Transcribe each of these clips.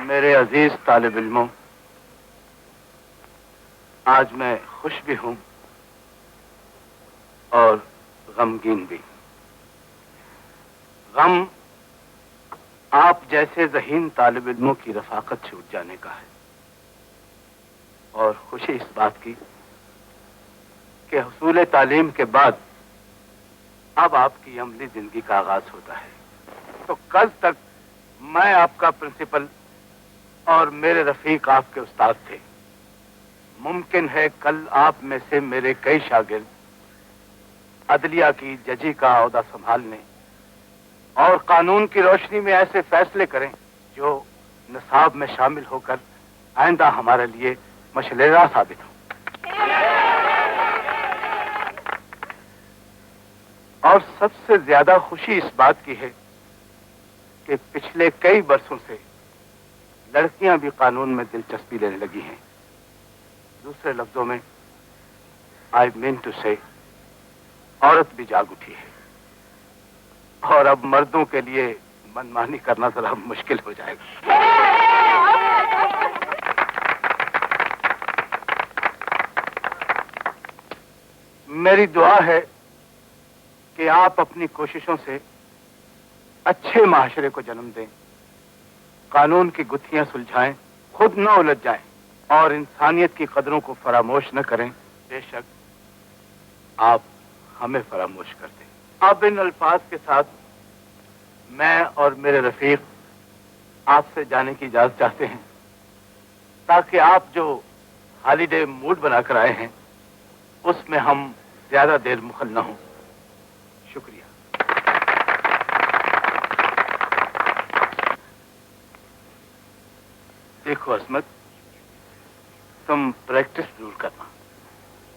मेरे अजीज तालिब इल्मों, आज मैं खुश भी हूं और गमगीन भी। गम आप जैसे ज़हीन तालिब इल्मों की रफाकत से उठ जाने का है, और खुशी इस बात की कि हुसूल तालीम के बाद अब आपकी अमली जिंदगी का आगाज होता है। तो कल तक मैं आपका प्रिंसिपल और मेरे रफीक आपके उस्ताद थे। मुमकिन है कल आप में से मेरे कई शागिर्द अदलिया की जजी का ओहदा संभालने और कानून की रोशनी में ऐसे फैसले करें जो निसाब में शामिल होकर आइंदा हमारे लिए मशलेरा साबित हो। और सबसे ज्यादा खुशी इस बात की है कि पिछले कई बरसों से लड़कियां भी कानून में दिलचस्पी लेने लगी हैं। दूसरे लफ्जों में आई मीन टू से औरत भी जाग उठी है, और अब मर्दों के लिए मनमानी करना जरा मुश्किल हो जाएगा। मेरी दुआ है कि आप अपनी कोशिशों से अच्छे माशरे को जन्म दें, कानून की गुत्थियां सुलझाएं, खुद न उलझ जाएं और इंसानियत की कदरों को फरामोश न करें। बेशक आप हमें फरामोश कर दें। अब इन अल्फाज के साथ मैं और मेरे रफीक आपसे जाने की इजाजत चाहते हैं, ताकि आप जो हॉलीडे मूड बनाकर आए हैं उसमें हम ज्यादा देर मुखल न हों। शुक्रिया। देखो अस्मत, तुम प्रैक्टिस जरूर करना।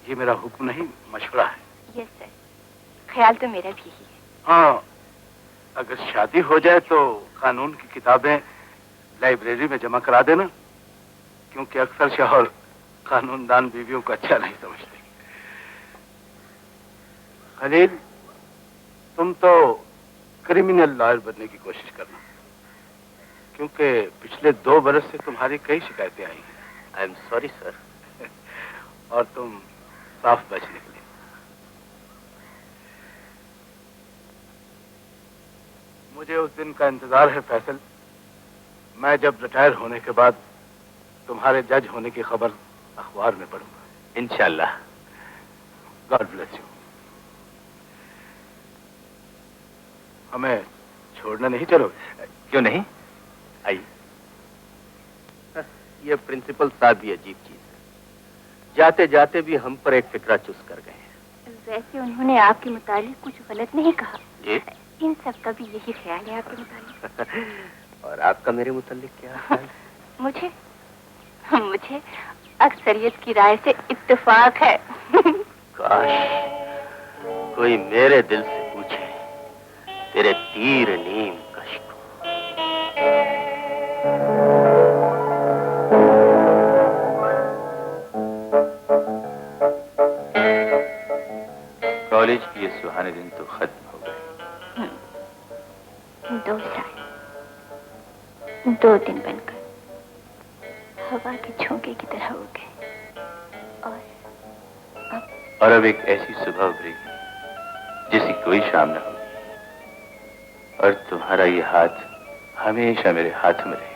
ये मेरा हुक्म नहीं, मशवरा है। यस सर, ख्याल तो मेरा भी ही है। हाँ, अगर शादी हो जाए तो कानून की किताबें लाइब्रेरी में जमा करा देना, क्योंकि अक्सर शौहर कानूनदान बीवियों को अच्छा नहीं समझते। खलील, तुम तो क्रिमिनल लॉयर बनने की कोशिश करना, क्योंकि पिछले 2 बरस से तुम्हारी कई शिकायतें आई हैं। I am sorry sir. और तुम साफ बच निकले। मुझे उस दिन का इंतजार है फैसल, मैं जब रिटायर होने के बाद तुम्हारे जज होने की खबर अखबार में पढ़ूंगा। इंशाल्लाह। God bless you. हमें छोड़ना नहीं चलोगे? क्यों नहीं, आइए। ये प्रिंसिपल साहब भी अजीब चीज है, जाते जाते भी हम पर एक फिक्रा चुस कर गए हैं। वैसे उन्होंने आपके मुतालिक कुछ गलत नहीं कहा। जी? इन सब का भी यही ख्याल है आपके मुतालिक। और आपका मेरे मुतालिक क्या ख्याल? मुझे अक्सरियत की राय से इत्तेफाक है। काश कोई मेरे दिल से पूछे तेरे तीर नीम कश्क। कॉलेज के ये सुहाने दिन तो खत्म हो गए। 2 साल, 2 दिन बनकर हवा के झोंके की तरह उड़ गए, और अब एक ऐसी सुबह उभरेगी जिसकी कोई शाम न होगी, और तुम्हारा ये हाथ हमेशा मेरे हाथ में रहेगा।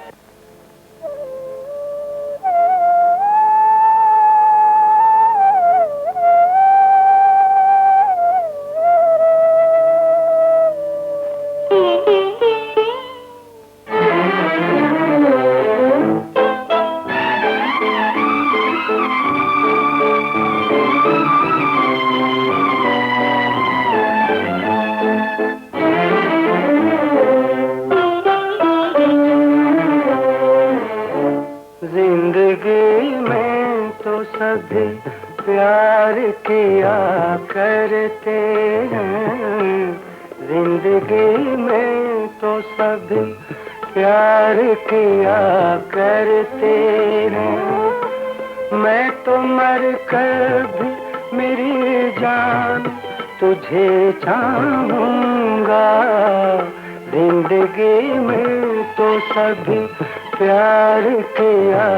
प्यार किया करते हैं, जिंदगी में तो सभी प्यार किया करते हैं। मैं तो मर कर भी मेरी जान तुझे चाहूंगा, जिंदगी में तो सभी प्यार किया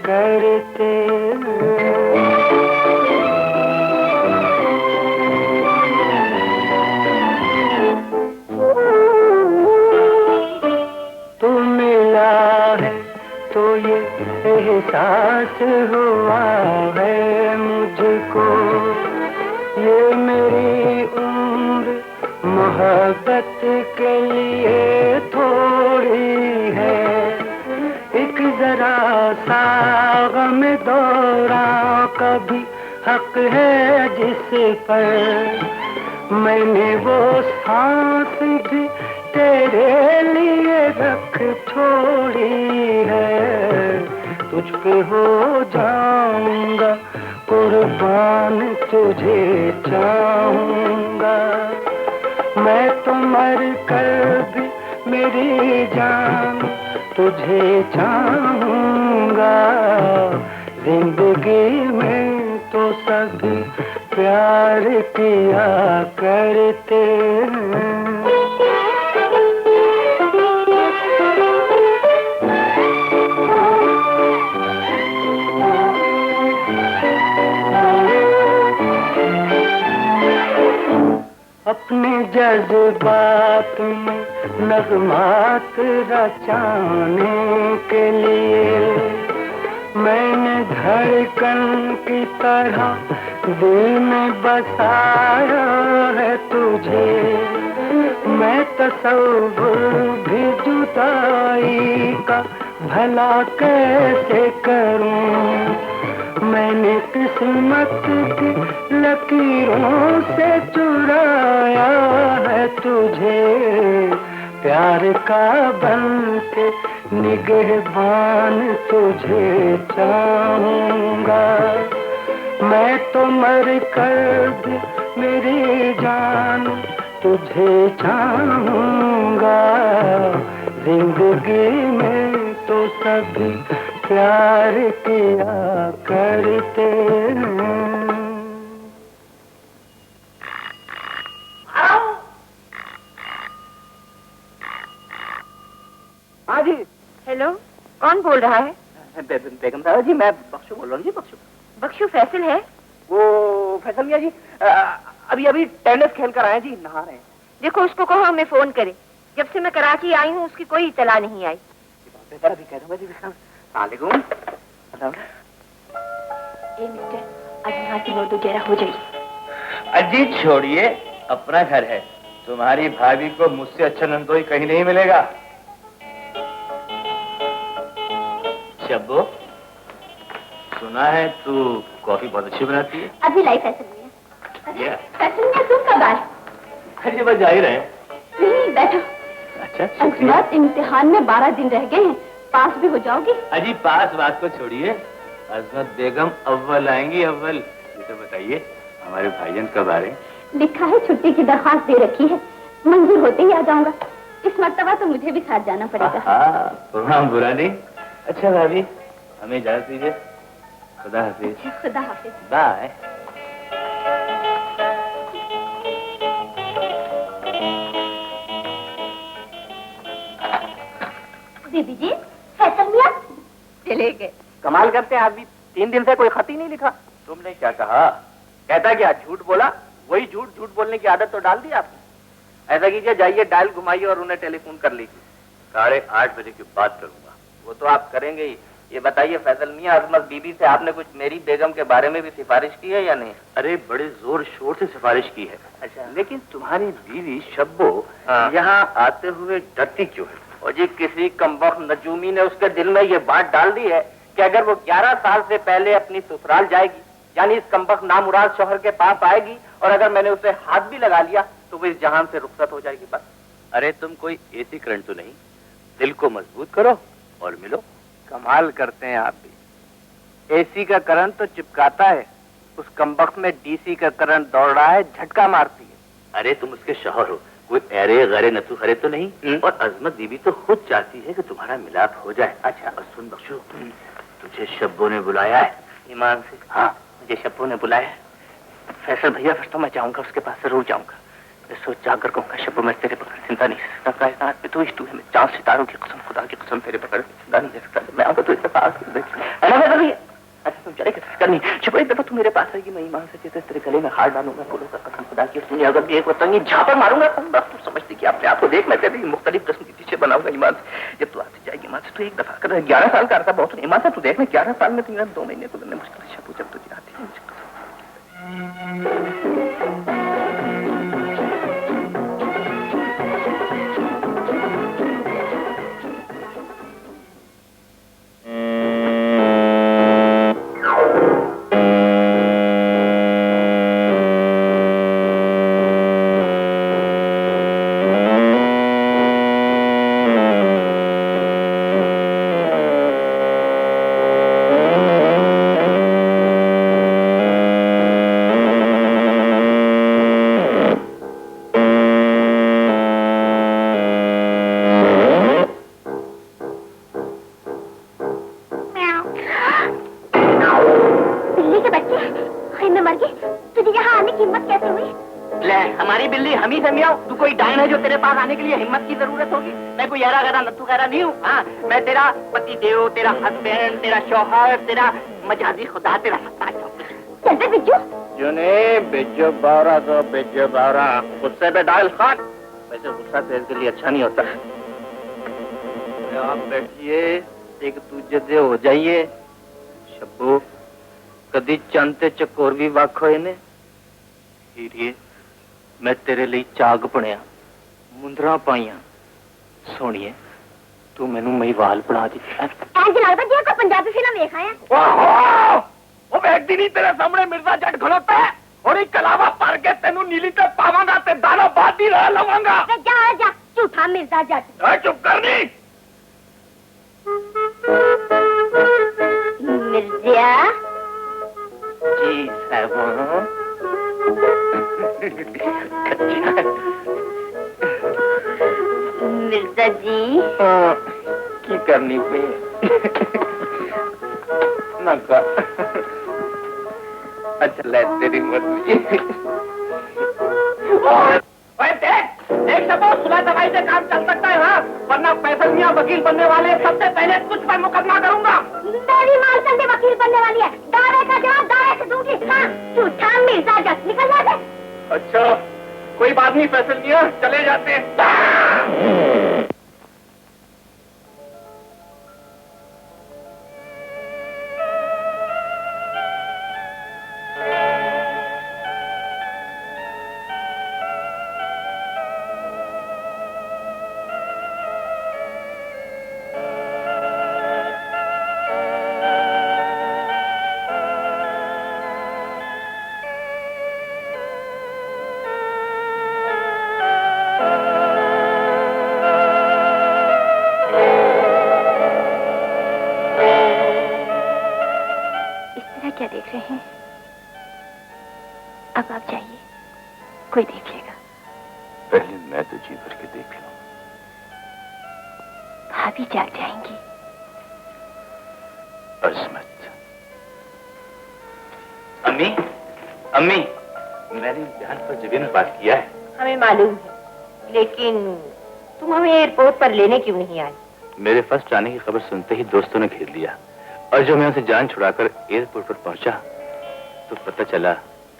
करते तू मिला है तो ये एहसास हुआ है मुझको, ये मेरी उम्र मोहब्बत के लिए थोड़ी है। एक जरा सा गम दौरा कभी हक है जिस पर, मैंने वो सांस भी तेरे लिए रख छोड़ी है। तुझ पे हो जाऊंगा कुर्बान, तुझे चाहूंगा मैं तो मर कर भी मेरी जान तुझे चाहूंगा। जिंदगी में तो सभी प्यार किया करते हैं। अपने जज्बात में नगमात रचाने के लिए मैंने धड़कन की तरह दिल में बसाया है तुझे। मैं तसव्वुर भी जुदाई का भला कैसे करूं, मैंने किस्मत की लकीरों से चुराया है तुझे। प्यार का बन के निगहबान तुझे चाहूंगा मैं तो मर कर भी मेरी जान तुझे चाहूंगा। जिंदगी में तो सभी प्यार किया करते हैं। हाँ जी। हेलो, कौन बोल रहा है? बेगम साहब जी, मैं बख्शू बोल रहा हूँ जी। बख्शू फैसल है? वो फैसल मियाँ जी अभी टेनिस खेल कर आए जी, नहा रहे हैं। देखो उसको कहो हमें फोन करे। जब से मैं कराची आई हूँ उसकी कोई इत्तला नहीं आई। अभी कह दूंगा जी। वालेकुम। ए मिस्टर, आज यहाँ की नोट वगैरह हो जाएगी। अजी छोड़िए, अपना घर है। तुम्हारी भाभी को मुझसे अच्छा नंदोई कहीं नहीं मिलेगा। शब्बो, सुना है तू कॉफी बहुत अच्छी बनाती है। अभी लाई फैसल मियाँ। फैसल मियाँ तुम कब आए? अरे बस जा ही रहे। नहीं, बैठो। अच्छा, अजमत, इम्तिहान में 12 दिन रह गए हैं, पास भी हो जाओगी। अजी पास बात को छोड़िए, अजमत बेगम अव्वल आएंगी अव्वल। ये तो बताइए हमारे भाईजान कब आ रहे हैं? लिखा है छुट्टी की दरख्वास्त दे रखी है, मंजूर होते ही आ जाऊंगा। इस मर्तबा तो मुझे भी साथ जाना पड़ेगा। हाँ, बुरा नहीं। अच्छा भाभी, हमें इजाजत दीजिए। खुदा हाफिज। खुदा हाफिज। बाय। दीदी जी, फैसल मियाँ चले गए। कमाल करते हैं, आदमी 3 दिन से कोई खत ही नहीं लिखा। तुमने क्या कहा? कहता क्या, झूठ बोला। वही झूठ बोलने की आदत तो डाल दी आपने। ऐसा कीजिए, जाइए डायल घुमाइए और उन्हें टेलीफोन कर लीजिए। 8:30 बजे की बात करूंगा। वो तो आप करेंगे ही। ये बताइए फैसल मियाँ, अजमत बीबी से आपने कुछ मेरी बेगम के बारे में भी सिफारिश की है या नहीं? अरे बड़े जोर शोर से सिफारिश की है। अच्छा। लेकिन तुम्हारी बीवी शब्बो यहाँ आते हुए डरती क्यों है? और जी, किसी कमबख्त नजूमी ने उसके दिल में ये बात डाल दी है कि अगर वो 11 साल से पहले अपनी ससुराल जाएगी, यानी इस कमबख्त नामुराद शौहर के पास आएगी, और अगर मैंने उसे हाथ भी लगा लिया तो वो इस जहान से रुखसत हो जाएगी। बस। अरे तुम कोई एसी करंट तो नहीं? दिल को मजबूत करो और मिलो। कमाल करते हैं आप भी। एसी का करंट तो चिपकाता है, उस कमबख्त में डीसी का करंट दौड़ रहा है, झटका मारती है। अरे तुम उसके शौहर हो, कोई अरे गरे नतु खरे तो नहीं। और अजमत बीबी तो खुद चाहती है कि तुम्हारा मिलाप हो जाए। अच्छा। और सुन बख्शू, तुझे शब्बो ने बुलाया है। ईमान से? हाँ, मुझे शब्बो ने बुलाया है। फैसल भैया, फिर तो मैं जाऊंगा, उसके पास जरूर जाऊंगा। सोच जाकर कहूँगा शब्बो मैं तेरे बगैर जिंदा नहीं रह सकता। कायनात में तू ही तू है, मैं चांद सितारों की कसम, खुदा की कसम तेरे बगैर जिंदा नहीं रह सकता। मैं आऊँगा तो इतना पास अच्छा तुम चले करनी शब्बो, एक दफा तू मेरे पास आएगी, मैं ईमान से कहते तेरे गले में हार डालूंगा, फूलों का कसम खुदा की, सुनिए अगर भी एक वतंगी झापड़ मारूंगा बस तू समझती कि अपने आप को देख, मैं तेरी मुख्तलिफ किस्म की चीजें बनाऊंगा ईमान से। जब तू आती जाएगी ईमान से, तू एक दफा कर 11 साल का था बहुत ईमान से, तू देख मैं 11 साल में 2 महीने तो मैंने मुश्किल शब्बो जब तुझे आती है मुझे आने के लिए हिम्मत की जरूरत होगी। मैं कोई यारा गरा नत्थू गैरा नहीं हूँ। हाँ, मैं तेरा पति देव, तेरा हस्बैंड, तेरा शौहर, तेरा मजाजी खुदा, तेरा सत्ता चलते बिज्जू बिज्जू बावरा तो बिज्जू बावरा गुस्से पे डायल खान। वैसे गुस्सा तेरे के लिए अच्छा नहीं होता। आप बैठिए, एक दूजे दे हो जाइए। शब्बो कदी चंते चकोर भी वख होए ने हीरिए, मैं तेरे लिए चाग पणिया मुंदरा पाइया सोनिए, तू मैनू महिवाल बना दी। पंजाबी फिल्म देख आया वो व्यक्ति नहीं तेरे सामने मिर्जा जट खलोता है और एक कलावा पर के तेनू नीली ते पावांगा ते दाना बात ही रह लवांगा। जा जा झूठा मिर्जा जट। चुप करनी मिर्जा जी साहब। मिर्जा जी की करनी पे ना का अच्छा ले तेरी मर्जी। देख सबो सुलह दवाई से काम चल सकता है। हाँ, वरना फैसल मियां वकील बनने वाले सबसे पहले कुछ पर मुकदमा करूंगा। मेरी माल चलते वकील बनने वाली है, दावे का जवाब दावे से दूंगी। हाँ, झूठा मिर्जा जट निकल जाते। अच्छा कोई बात नहीं फैसल मियां, चले जाते हैं। अब आप जाइए, कोई देख लेगा। पहले मैं तो जी भर के देख लूं। भाभी जाग जाएंगी। अजमत। अम्मी, अम्मी, मैंने इम्तिहान पर जगह में बात किया है। हमें मालूम है, लेकिन तुम हमें एयरपोर्ट पर लेने क्यों नहीं आए? मेरे फर्स्ट आने की खबर सुनते ही दोस्तों ने घेर लिया और जब मैं उनसे जान छुड़ाकर एयरपोर्ट पर पहुंचा तो पता चला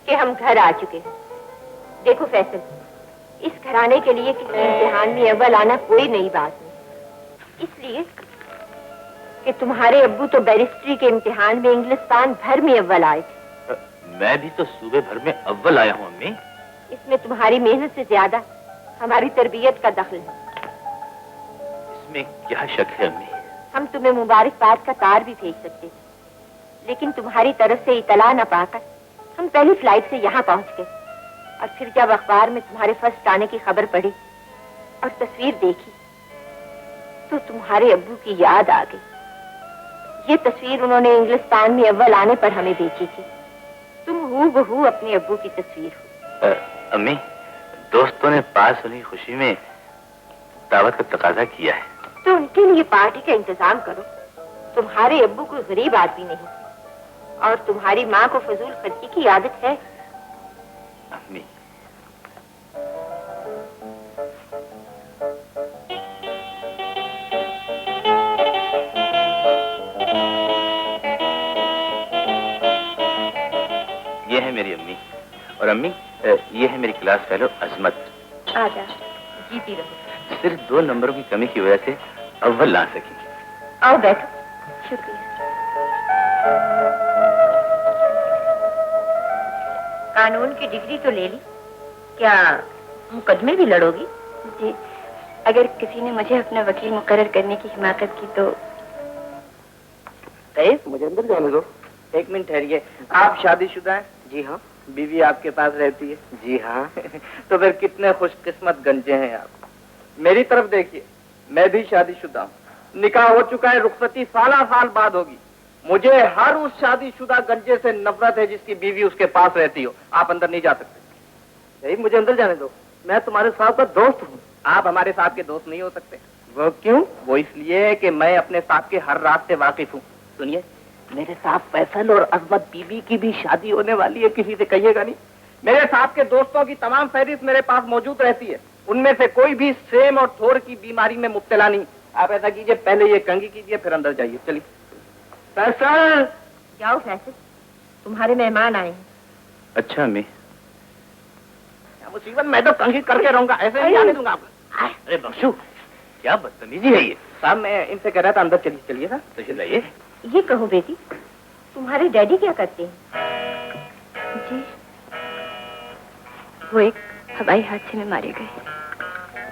कि हम घर आ चुके हैं। देखो फैसल, इस घराने के लिए किसी इम्तिहान में अव्वल आना कोई नई बात नहीं, इसलिए कि तुम्हारे अब्बू तो बैरिस्ट्री के इम्तिहान में इंग्लिस्तान भर में अव्वल आए थे। मैं भी तो सूबे भर में अव्वल आया हूँ अम्मी। इसमें तुम्हारी मेहनत से ज्यादा हमारी तरबियत का दखल है। इसमें क्या शक है अम्मी? हम तुम्हें मुबारकबाद का तार भी भेज सकते थे, लेकिन तुम्हारी तरफ से इतला न पाकर हम पहली फ्लाइट से यहाँ पहुँच गए। और फिर जब अखबार में तुम्हारे फर्स्ट आने की खबर पड़ी और तस्वीर देखी तो तुम्हारे अब्बू की याद आ गई। ये तस्वीर उन्होंने इंग्लिस्तान में अव्वल आने पर हमें भेजी थी। तुम हूबहू अपने अब्बू की तस्वीर हो। अम्मी, दोस्तों ने पास होने की खुशी में दावत का तकाजा किया है, तो उनके लिए पार्टी का इंतजाम करो। तुम्हारे अब्बू कोई गरीब आदमी नहीं और तुम्हारी माँ को फजूल खर्ची की आदत है। अम्मी, मेरी अम्मी। और अम्मी, ये है मेरी क्लास फेलो अजमत। आजा, जीती रहो। सिर्फ 2 नंबरों की कमी की वजह से अव्वल ला सकी। आओ बैठो। शुक्रिया। कानून की डिग्री तो ले ली, क्या मुकदमे भी लड़ोगी? जी, अगर किसी ने मुझे अपना वकील मुकर्रर करने की हिमाकत की तो। मुझे अंदर जाने दो। 1 मिनट ठहरिए। आप शादीशुदा हैं? जी हाँ। बीवी आपके पास रहती है? जी हाँ। तो फिर कितने खुशकिस्मत गंजे हैं आप। मेरी तरफ देखिए, मैं भी शादीशुदा हूँ। निकाह हो चुका है, रुखसती साल बाद होगी। मुझे हर उस शादीशुदा गंजे से नफरत है जिसकी बीवी उसके पास रहती हो। आप अंदर नहीं जा सकते। मुझे अंदर जाने दो। मैं तुम्हारे साहब का दोस्त हूँ। आप हमारे साहब के दोस्त नहीं हो सकते। वो क्यों? वो इसलिए कि मैं अपने साहब के हर रात से वाकिफ हूँ। सुनिए, मेरे साहब फैसल और अजमत बीबी की भी शादी होने वाली है, किसी से कहिएगा नहीं। मेरे साहब के दोस्तों की तमाम फहरिस्त मेरे पास मौजूद रहती है। उनमें से कोई भी सेम और थोर की बीमारी में मुब्तला नहीं। आप ऐसा कीजिए, पहले ये कंघी कीजिए, फिर अंदर जाइए। चलिए। फैसल, जाओ फैसल, तुम्हारे मेहमान आए हैं। अच्छा अम्मी। मुसीबत, मैं तो कंघी करके रहूंगा, ऐसे नहीं आने दूंगा आपको। अरे बख्शू, क्या बदतमीजी है ये। साहब, मैं इनसे कह रहा था अंदर चलिए। चलिए ना। तो चलाइए। ये कहो बेटी, तुम्हारे डैडी क्या करते हैं? जी, वो एक हवाई हादसे में मारे गए।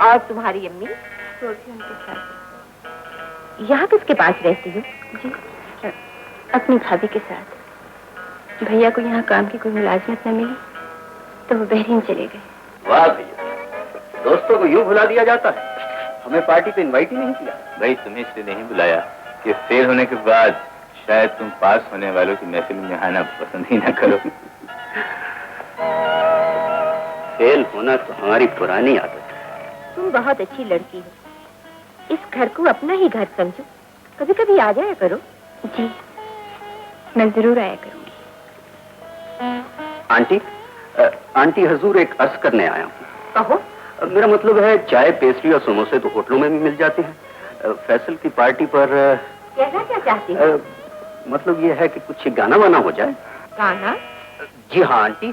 और तुम्हारी अम्मी? वो भी उनके साथ। यहाँ किसके पास रहती हो? जी, अपनी भाभी के साथ। भैया को यहाँ काम की कोई मुलाजमत न मिली तो वो बहरीन चले गए। वाह भैया, दोस्तों को यूं भुला दिया जाता है। हमें पार्टी पे इनवाइट ही नहीं किया। भाई तुम्हें इसलिए नहीं बुलाया कि फेल होने के बाद शायद तुम पास होने वालों की महफिल में आना पसंद ही ना करो। फेल होना तो हमारी पुरानी आदत है। तुम बहुत अच्छी लड़की हो। इस घर को अपना ही घर समझो। कभी कभी आ जाया करो। जी, मैं जरूर आया करूंगी। आंटी, आंटी हजूर, एक अर्ज करने आया हूँ। कहो। मेरा मतलब है, चाय, पेस्ट्री और समोसे तो होटलों में भी मिल जाते हैं। फैसल की पार्टी पर कहना क्या चाहती हो? मतलब ये है कि कुछ गाना वाना हो जाए। गाना? जी हाँ आंटी,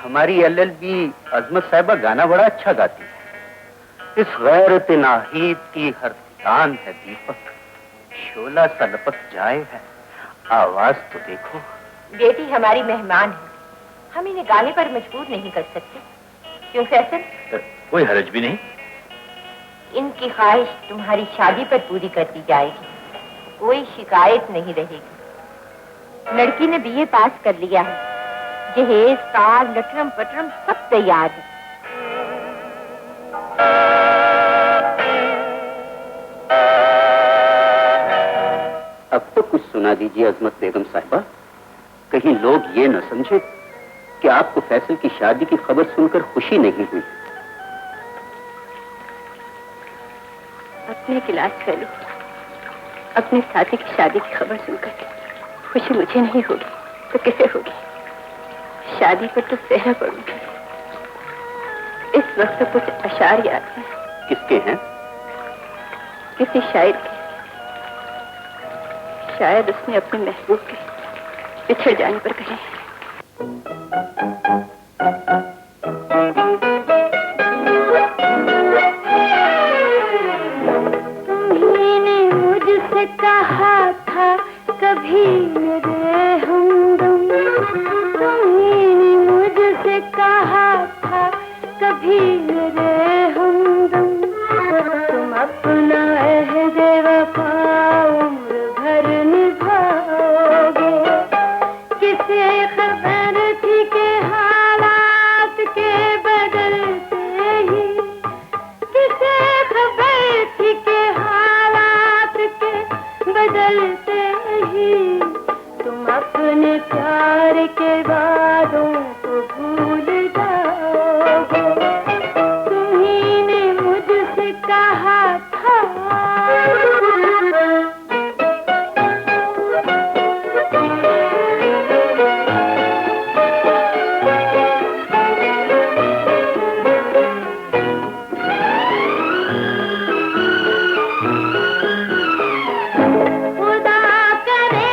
हमारी LLB अजमत साहिबा गाना बड़ा अच्छा गाती है। इस गैरत नाहीद की हर तान है दीपक, शोला सा लपक जाए है, आवाज तो देखो। बेटी हमारी मेहमान है, हम इन्हें गाने पर मजबूर नहीं कर सकते। क्यों फैसल? कोई हरज भी नहीं। इनकी ख्वाहिश तुम्हारी शादी पर पूरी कर दी जाएगी, कोई शिकायत नहीं रहेगी। लड़की ने BA पास कर लिया है, जहेज, कार, लटरम पटरम सब तैयार है। अब तो कुछ सुना दीजिए अजमत बेगम साहिबा, कहीं लोग ये न समझे कि आपको फैसल की शादी की खबर सुनकर खुशी नहीं हुई। अपने क्लास फेलो अपने साथी की शादी की खबर सुनकर खुशी मुझे नहीं होगी तो किसे होगी? शादी पर तो सेहरा पड़ूंगी। इस वक्त कुछ अशार याद है। किसके हैं? किसी शायर के। शायद उसने अपने महबूब के पिछड़ जाने पर कहे। तुमने मुझसे कहा था कभी मेरे हमदम, तुमने मुझसे कहा था कभी मेरे हमदम, तुम अपना अहद वफा उम्र भर निभाओगे। किसे खबर थी कि हालात के बदलते ही, किसे खबर थी कि हालात के बदलते ही तुम अपने प्यार के वादों को भूल जाओगे। तुम्ही ने मुझसे कहा था खुदा करे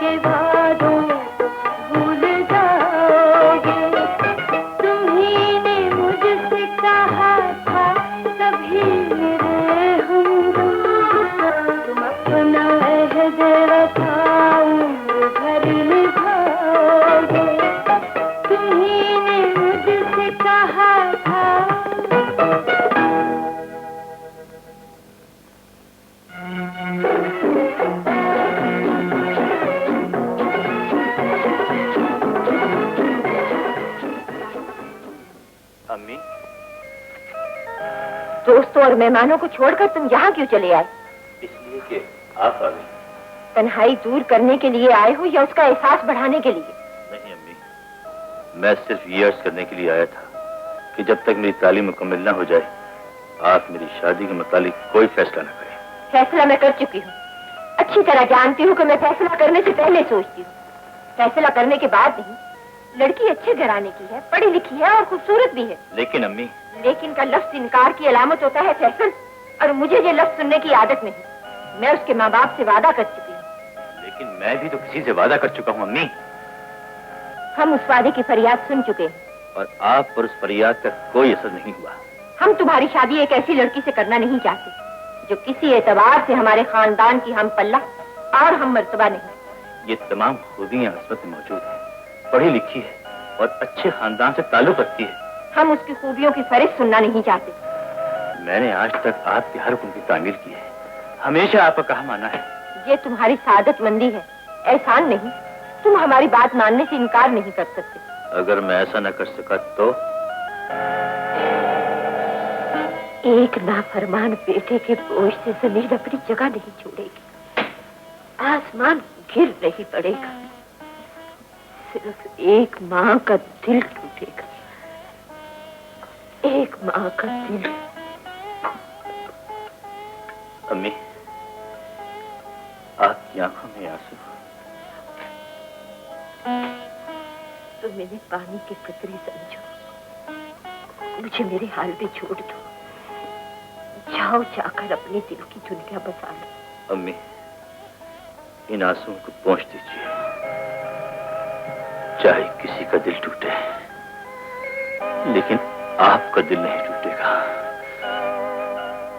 के वादों भूल जाओगे। तुम्ही ने मुझसे कहा था कभी मेरे हमदम, तुम अपना अहद वफा उम्र भर निभाओगे। तुम्ही ने मुझसे कहा था। अम्मी, दोस्तों और मेहमानों को छोड़कर तुम यहाँ क्यों चले आए? इसलिए कि आप आ गई। तन्हाई दूर करने के लिए आए हो या उसका एहसास बढ़ाने के लिए? नहीं अम्मी, मैं सिर्फ ये अर्ज करने के लिए आया था कि जब तक मेरी तालीम मुकम्मल ना हो जाए आप मेरी शादी के मुतालिक कोई फैसला न करें। फैसला मैं कर चुकी हूँ। अच्छी तरह जानती हूँ कि मैं फैसला करने से पहले सोचती हूँ, फैसला करने के बाद नहीं। लड़की अच्छे घराने की है, पढ़ी लिखी है और खूबसूरत भी है। लेकिन अम्मी, लेकिन का लफ्ज इनकार की अलामत होता है फैसल, और मुझे ये लफ्ज सुनने की आदत नहीं। मैं उसके माँ बाप से वादा कर चुकी हूँ। लेकिन मैं भी तो किसी से वादा कर चुका हूँ अम्मी। हम उस वादे की फरियाद सुन चुके हैं और आप पर उस फरियाद का कोई असर नहीं हुआ। हम तुम्हारी शादी एक ऐसी लड़की से करना नहीं चाहते जो किसी एतबार से हमारे खानदान की हम पल्ला और हम मर्तबा नहीं। ये तमाम खूबियां अस्मत में मौजूद है, पढ़ी लिखी है और अच्छे खानदान से ताल्लुक रखती है। हम उसकी खूबियों की फरिश्त सुनना नहीं चाहते। मैंने आज तक आपके हर हुक्म की तामील की है, हमेशा आपका कहा माना है। ये तुम्हारी सादतमंदी है, एहसान नहीं। तुम हमारी बात मानने से इनकार नहीं कर सकते। अगर मैं ऐसा न कर सका तो? एक नाफरमान बेटे के बोझ से जमीन अपनी जगह नहीं छोड़ेगी, आसमान गिर नहीं पड़ेगा, सिर्फ एक माँ का दिल टूटेगा, एक माँ का दिल। अम्मी, आपकी आंखों में आंसू। तुम मेरे पानी के कतरे समझो, मुझे मेरे हाल पे छोड़ दो। जाओ जाकर अपने दिल की दुनिया बसा लो। अम्मी, इन आंसुओं को पोंछ दीजिए, चाहे किसी का दिल टूटे लेकिन आपका दिल नहीं टूटेगा।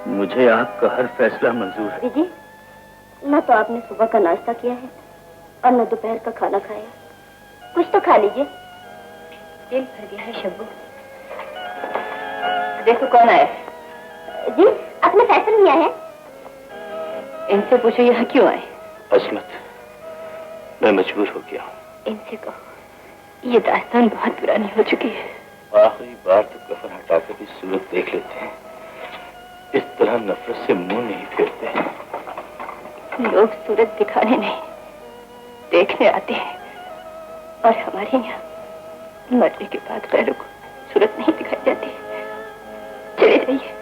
मुझे आपका हर फैसला मंजूर है। जी, न तो आपने सुबह का नाश्ता किया है और न दोपहर का खाना खाया। कुछ तो खा लीजिए। दिल भर गया है शब्बू। देखो कौन आया। जी, अपने फैसल में आए हैं। इनसे पूछो यहाँ क्यों आए। अस्मत, मैं मजबूर हो गया हूँ। इनसे कहो ये दास्तान बहुत पुरानी हो चुकी है। आखिरी बार तो कफन हटाकर भी सूरत देख लेते हैं, इस तरह नफरत से मुंह नहीं फेरते। लोग सूरत दिखाने नहीं देखने आते हैं, और हमारे यहाँ मरने के बाद गैरों को सूरत नहीं दिखाई जाती। चले जाइए।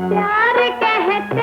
प्यार कहते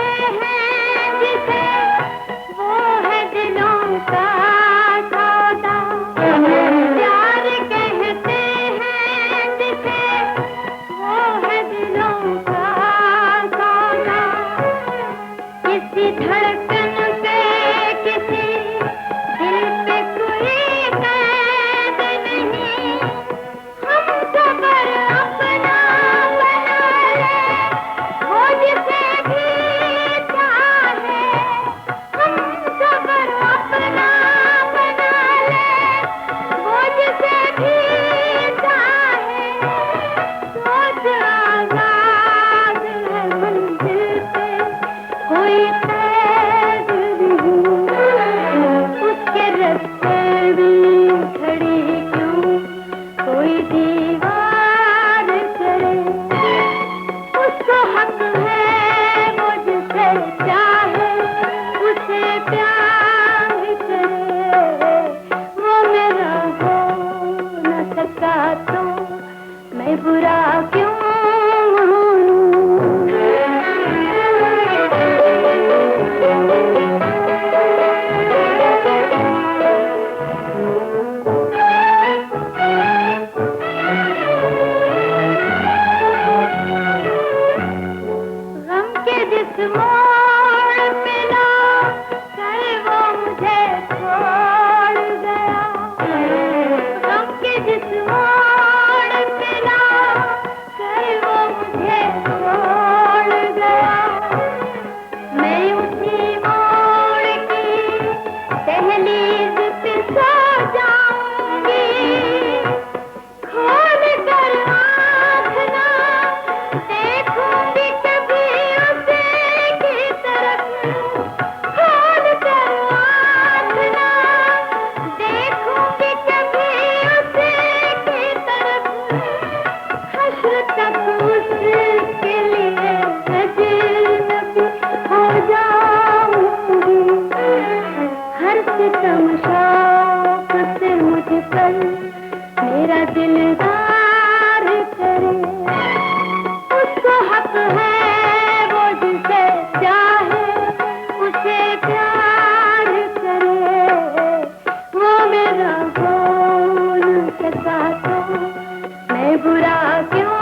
दिलदार करे, उसको हक है वो जिसे चाहे उसे प्यार करे। वो मेरा हो न सका तो मैं बुरा क्यों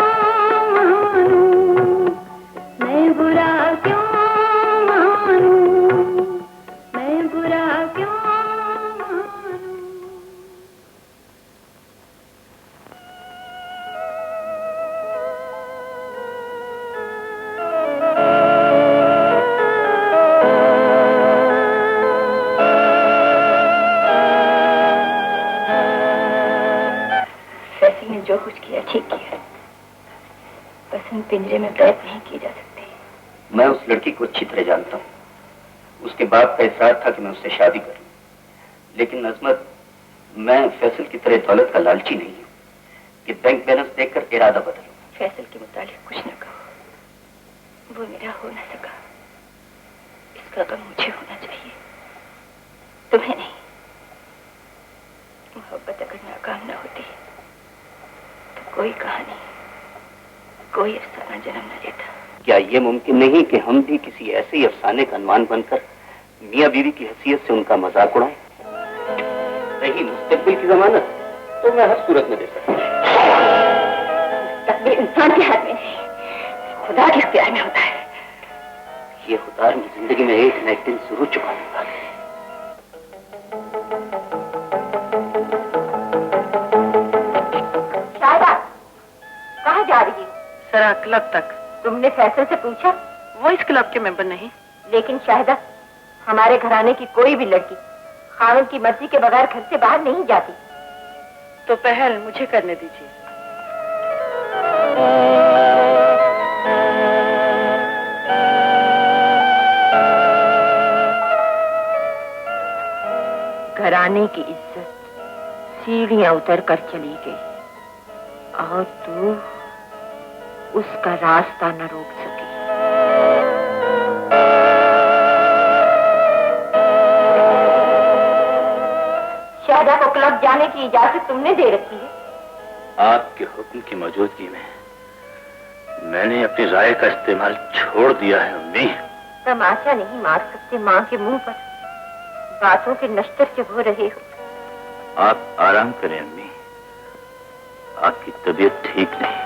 मानूं, मैं बुरा क्यों मानूं, मैं बुरा क्यों मानूं। फैसल ने जो कुछ किया ठीक किया। पसंद पिंजरे में कैद नहीं की जा सकती। मैं उस लड़की को अच्छी तरह जानता हूँ। उसके बाप का इरादा था कि मैं उससे शादी करूं, लेकिन अजमत, मैं फैसल की तरह दौलत का लालची नहीं हूँ कि बैंक बैलेंस देखकर इरादा बदलूं। फैसल के मुतालिक कुछ न कहो, वो मेरा हो न सका। इसका गम मुझे होना चाहिए, तुम्हें नहीं। मोहब्बत अगर नाकाम न होती तो कोई कहानी, कोई अफसाना जन्म न लेता। क्या ये मुमकिन नहीं कि हम भी किसी ऐसे ही अफसाने का अनुमान बनकर मियाँ बीवी की हैसियत से उनका मजाक उड़ाएं? रही मुस्तकबिल की जमानत तो मैं हर सूरत में दे सकता हूँ। तकदीर इंसान के हाथ में नहीं, खुदा के इख्तियार में होता है। ये खुदार में जिंदगी में एक न एक दिन जरूर चुकाऊंगा। शायदा, कहाँ जा रही हो? जरा क्लब तक। तुमने फैसल से पूछा? वो इस क्लब के मेंबर नहीं। लेकिन शाहिदा, हमारे घराने की कोई भी लड़की खाविंद की मर्जी के बगैर घर से बाहर नहीं जाती। तो पहल मुझे करने दीजिए। घराने की इज्जत सीढ़ियां उतर कर चली गई और तू उसका रास्ता न रोक सकी। शाहिदा को क्लब जाने की इजाजत तुमने दे रखी है। आपके हुक्म की मौजूदगी में मैंने अपनी राय का इस्तेमाल छोड़ दिया है अम्मी। तमाशा नहीं मार सकते माँ के मुंह पर, बातों के नश्तर से हो रहे हो। आप आराम करें अम्मी, आपकी तबीयत ठीक नहीं।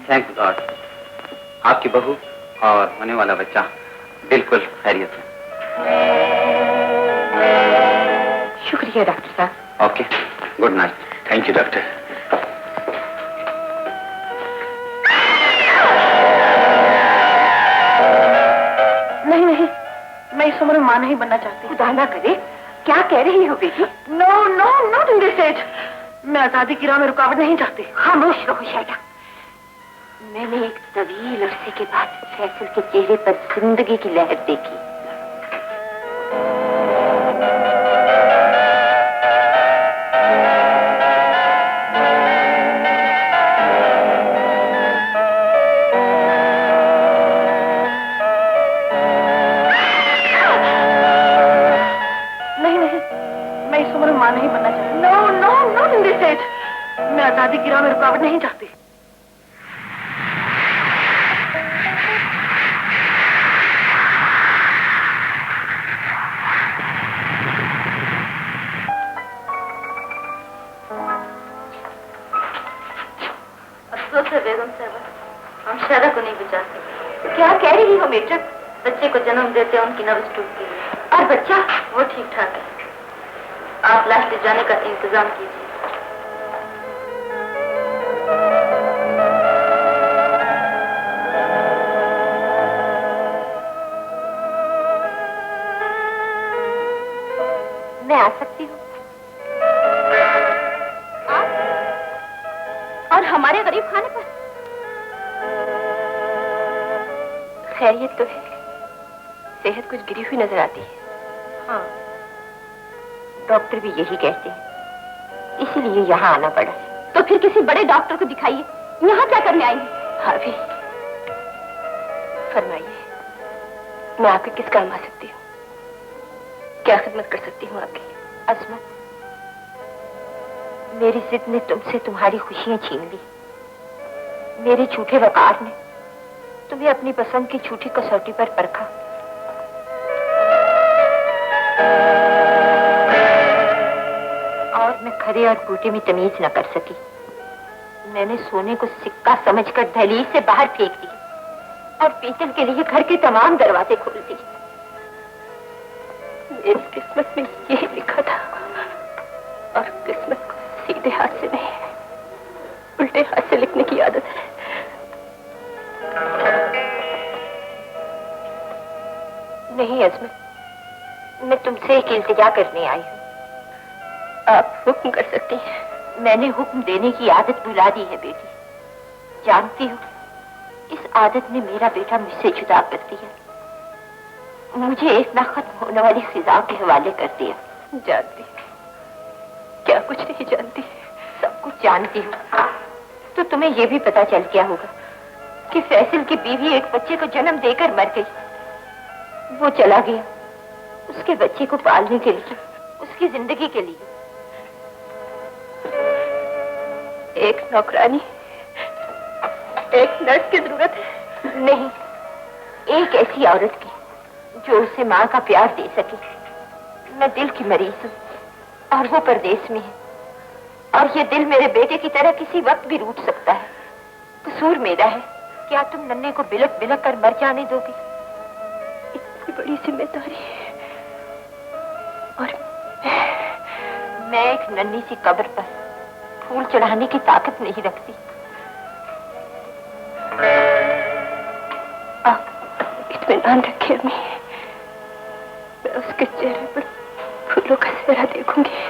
थैंक गॉड, आपकी बहू और होने वाला बच्चा बिल्कुल खैरियत है। शुक्रिया डॉक्टर साहब। Okay, good night. Thank you doctor. नहीं नहीं, मैं इस उम्र में मां नहीं बनना चाहती। खुदा ना करे, क्या कह रही हो बेटी? No no, not in this age. मैं आजादी की राह में रुकावट नहीं चाहती। खामोश रहो शायदा। मैंने एक तवील अरसे के बाद फैसल के चेहरे पर जिंदगी की लहर देखी। नहीं नहीं, मैं इस उम्र में मां नहीं बनना चाहती। No no, not in this age. मैं आजादी की राह में रुकावट नहीं चाहती। बेगम साहब, हम शायदा को नहीं बचा सकते। क्या कह रही हो मेजर? बच्चे को जन्म देते हैं उनकी नब्ज टूट गई। और बच्चा? वो ठीक ठाक है। आप लाश ले जाने का इंतजाम कीजिए। मैं आ सकती हूँ? और हमारे गरीब खाने पर? खैरियत तो है, सेहत कुछ गिरी हुई नजर आती है। हाँ, डॉक्टर भी यही कहते हैं, इसीलिए यहाँ आना पड़ा। तो फिर किसी बड़े डॉक्टर को दिखाइए। यहाँ क्या करने आई हैं? भाभी, फरमाइए, मैं आपके किस काम आ सकती हूँ? क्या खिदमत कर सकती हूँ आपकी? अजमत, मेरी जिद ने तुमसे तुम्हारी खुशियां छीन ली। मेरे झूठे वकार ने तुम्हें अपनी पसंद की झूठी कसौटी पर परखा। और मैं खरे और बूटे में तमीज न कर सकी। मैंने सोने को सिक्का समझकर दहलीज से बाहर फेंक दिया और पीतल के लिए घर के तमाम दरवाजे खोल दिए। मेरी किस्मत में यही लिखा था, और किस्मत को सीधे हाथ से नहीं, उल्टे हाथ से लिखने की आदत है। नहीं अजमत, मैं तुमसे एक इल्तिजा करने आई हूँ। आप हुक्म कर सकती हैं। मैंने हुक्म देने की आदत भुला दी है बेटी। जानती हो, इस आदत ने मेरा बेटा मुझसे जुदा कर दिया, मुझे एक ना खत्म होने वाली फिजा के हवाले कर दिया। जानती, क्या कुछ नहीं जानती? सब कुछ जानती हूँ। तो तुम्हें यह भी पता चल गया होगा कि फैसल की बीवी एक बच्चे को जन्म देकर मर गई। वो चला गया उसके बच्चे को पालने के लिए, उसकी जिंदगी के लिए। एक नौकरानी, एक नर्स की जरूरत है? नहीं, एक ऐसी औरत की जो उसे माँ का प्यार दे सके। मैं दिल की मरीज हूँ और वो परदेश में है, और ये दिल मेरे बेटे की तरह किसी वक्त भी रूठ सकता है। कसूर मेरा है। क्या तुम नन्हे को बिलक बिलक कर मर जाने दोगी? इतनी बड़ी जिम्मेदारी, और मैं एक नन्ही सी कब्र पर फूल चढ़ाने की ताकत नहीं रखती। आप इत्मीनान रखिए अम्मी, मैं उसके चेहरे पर फूलों का सेहरा देखूंगी।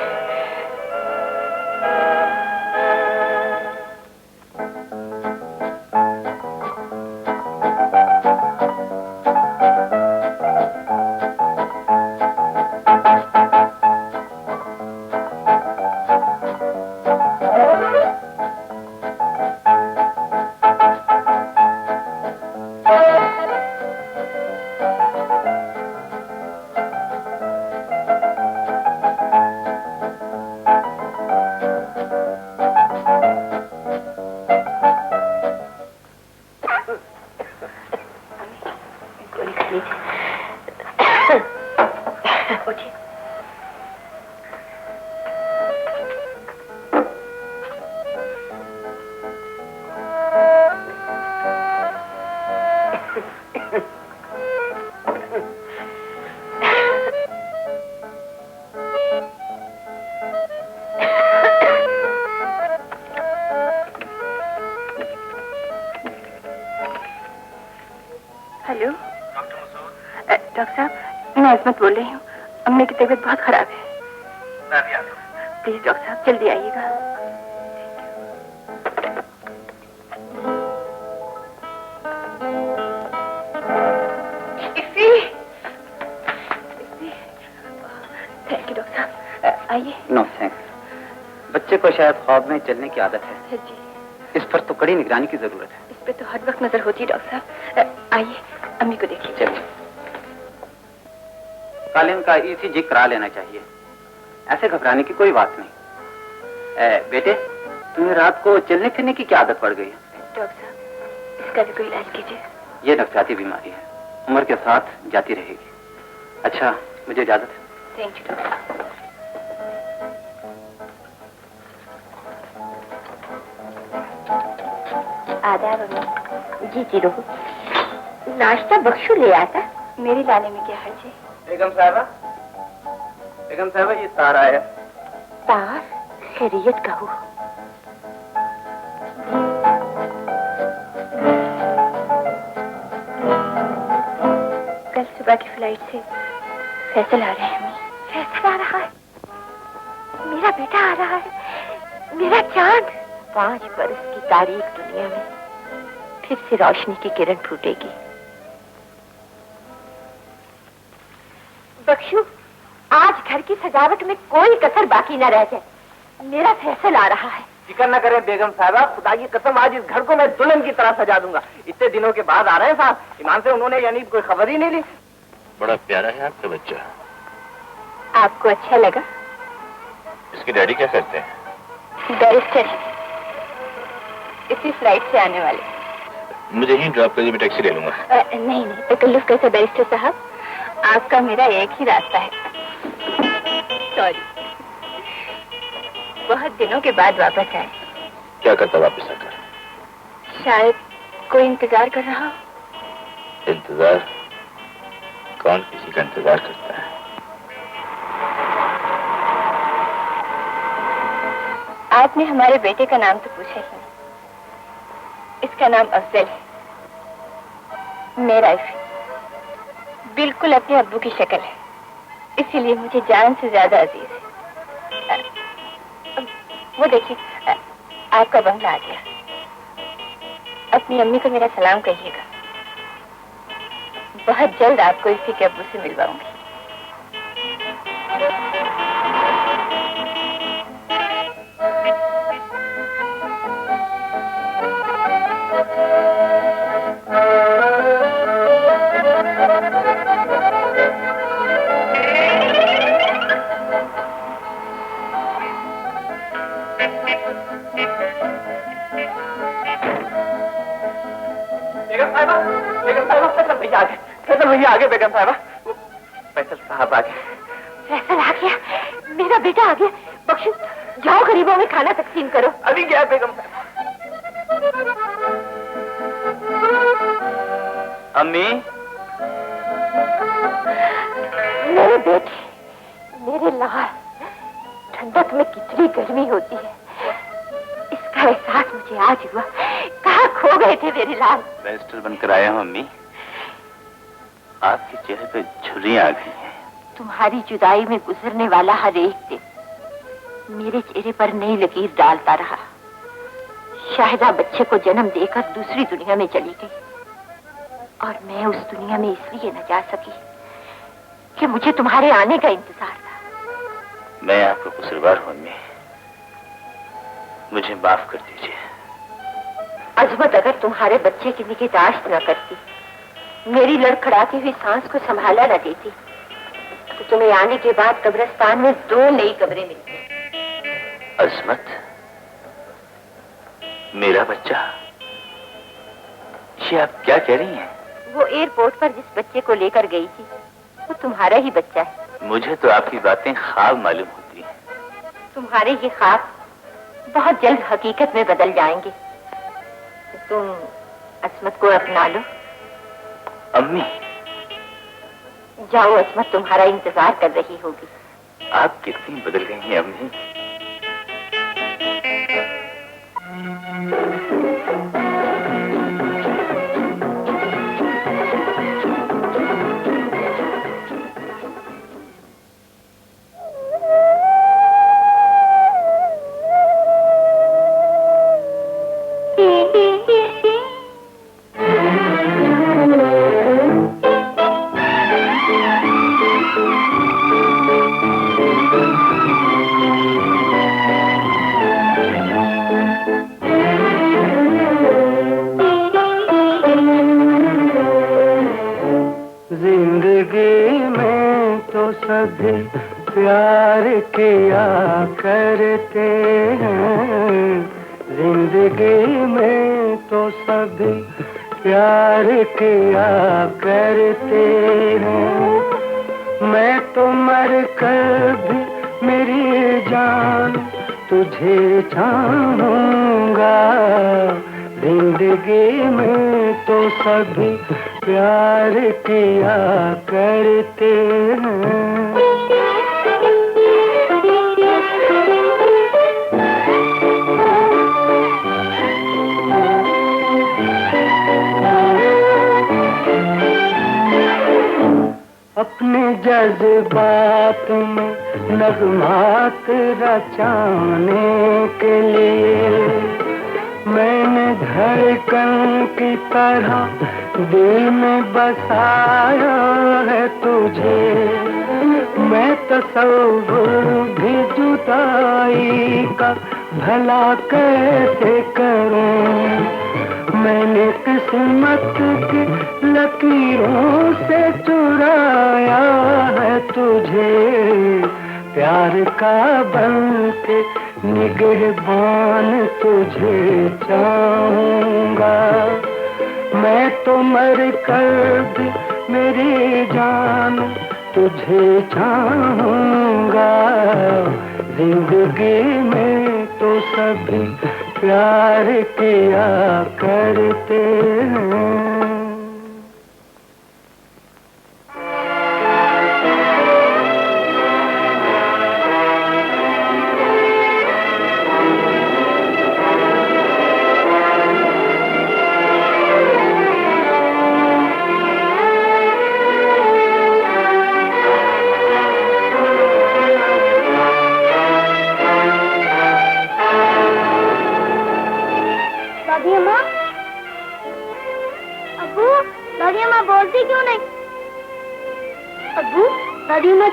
हेलो डॉक्टर साहब, मैं अजमत बोल रही हूँ। अम्मी की तबीयत बहुत खराब है। मैं भी आता हूँ। प्लीज डॉक्टर साहब जल्दी आइएगा। थैंक यू डॉक्टर साहब, आइए। No thanks. बच्चे को शायद ख्वाब में चलने की आदत है। जी, इस पर तो कड़ी निगरानी की जरूरत है। इस पे तो हर वक्त नजर होती है डॉक्टर साहब। आइए अम्मी को देखिए। चलिए, कालीन का ECG करा लेना चाहिए। ऐसे घबराने की कोई बात नहीं। बेटे, तुम्हें रात को चलने फिरने की क्या आदत पड़ गई है? डॉक्टर साहब, इसका भी कोई इलाज कीजिए। ये नफसियाती बीमारी है, उम्र के साथ जाती रहेगी। अच्छा, मुझे इजाजत है। थैंक यू डॉक्टर साहब। आदाब अम्मी। जी जी रहो। नाश्ता बख्शू ले आता। मेरे लाने में क्या हर्ज है? बेगम साहबा, ये तार आया। तार? खैरियत का हो। कल सुबह की फ्लाइट से फैसल आ रहे हैं। फैसल आ रहा है? मेरा बेटा आ रहा है, मेरा चांद। 5 बरस की तारीख दुनिया में फिर से रोशनी की किरण फूटेगी। बख्शू, आज घर की सजावट में कोई कसर बाकी न रह जाए। मेरा फैसल आ रहा है। फिक्र न करें बेगम साहबा, खुदा की कसम आज इस घर को मैं दुल्हन की तरह सजा दूंगा। इतने दिनों के बाद आ रहे हैं साहब, ईमान से उन्होंने यानी कोई खबर ही नहीं ली। बड़ा प्यारा है आपका बच्चा। आपको अच्छा लगा? इसके डैडी क्या करते हैं? बैरिस्टर, इसी फ्लाइट से आने वाले। मुझे ही ड्रॉप करिए, मैं टैक्सी ले लूंगा। नहीं तकल्लुफ कैसे बैरिस्टर साहब, आपका मेरा एक ही रास्ता है। सॉरी, बहुत दिनों के बाद वापस आए। क्या करता वापस आकर? शायद कोई इंतजार कर रहा हो। इंतजार? कौन किसी का इंतजार करता है? आपने हमारे बेटे का नाम तो पूछा ही नहीं। इसका नाम अफजल है, मेरा इफ़ी, बिल्कुल अपने अब्बू की शक्ल है, इसीलिए मुझे जान से ज्यादा अजीज है। वो देखिए, आपका बंगला आ गया। अपनी अम्मी को मेरा सलाम कहिएगा। बहुत जल्द आपको इसी के अब्बू से मिलवाऊंगी। फैसल भैया आगे, बेगम साहबा। फैसल साहब आगे। फैसल आ गया, मेरा बेटा आ गया। बख्शो, जाओ गरीबों में खाना तकसीम करो। अभी क्या बेगम साहबा? अम्मी, मेरे बेटे, मेरे लाल, ठंडक में कितनी गर्मी होती है, इसका एहसास मुझे आज हुआ। कहाँ खो गए थे मेरे लाल? बैरिस्टर बनकर आया हूँ अम्मी। आपके चेहरे पे झुर्रियां आ गई हैं। तुम्हारी जुदाई में गुजरने वाला हर एक दिन मेरे चेहरे पर नई लकीर डालता रहा। शाहिदा बच्चे को जन्म देकर दूसरी दुनिया में चली गई और मैं उस दुनिया में इसलिए न जा सकी कि मुझे तुम्हारे आने का इंतजार था। मैं आपका कसूरवार हूं अम्मी, मुझे माफ कर दीजिए। अजमत अगर तुम्हारे बच्चे की निगहदाश्त न करती, मेरी लड़खड़ाती हुई सांस को संभाला न देती, तो तुम्हें आने के बाद कब्रिस्तान में 2 नई कब्रें मिलती। अजमत, मेरा बच्चा? ये आप क्या कह रही हैं? वो एयरपोर्ट पर जिस बच्चे को लेकर गई थी, वो तुम्हारा ही बच्चा है। मुझे तो आपकी बातें ख्वाब मालूम होती हैं। तुम्हारे ये ख्वाब बहुत जल्द हकीकत में बदल जाएंगे। तुम असमत को अपना लो। अम्मी, जाओ, असमत तुम्हारा इंतजार कर रही होगी। आप कितनी बदल गई हैं अम्मी। सभी प्यार किया करते हैं, जिंदगी में तो सभी प्यार किया करते हैं। मैं तो मर कर भी मेरी जान तुझे चाहूंगा, जिंदगी में तो सभी प्यार किया करते हैं। अपने जज्बात में नगमात रचाने के लिए मैंने धड़कन की तरह दिल में बसाया है तुझे। मैं तसव्वुर भी जुदाई का भला कैसे करूं। मैंने किस्मत की लकीरों से चुराया है तुझे, प्यार का बनके निगहबान तुझे चाहूंगा। मैं तो मर कर भी मेरी जान तुझे चाहूंगा। जिंदगी में तो सभी प्यार किया करते हैं।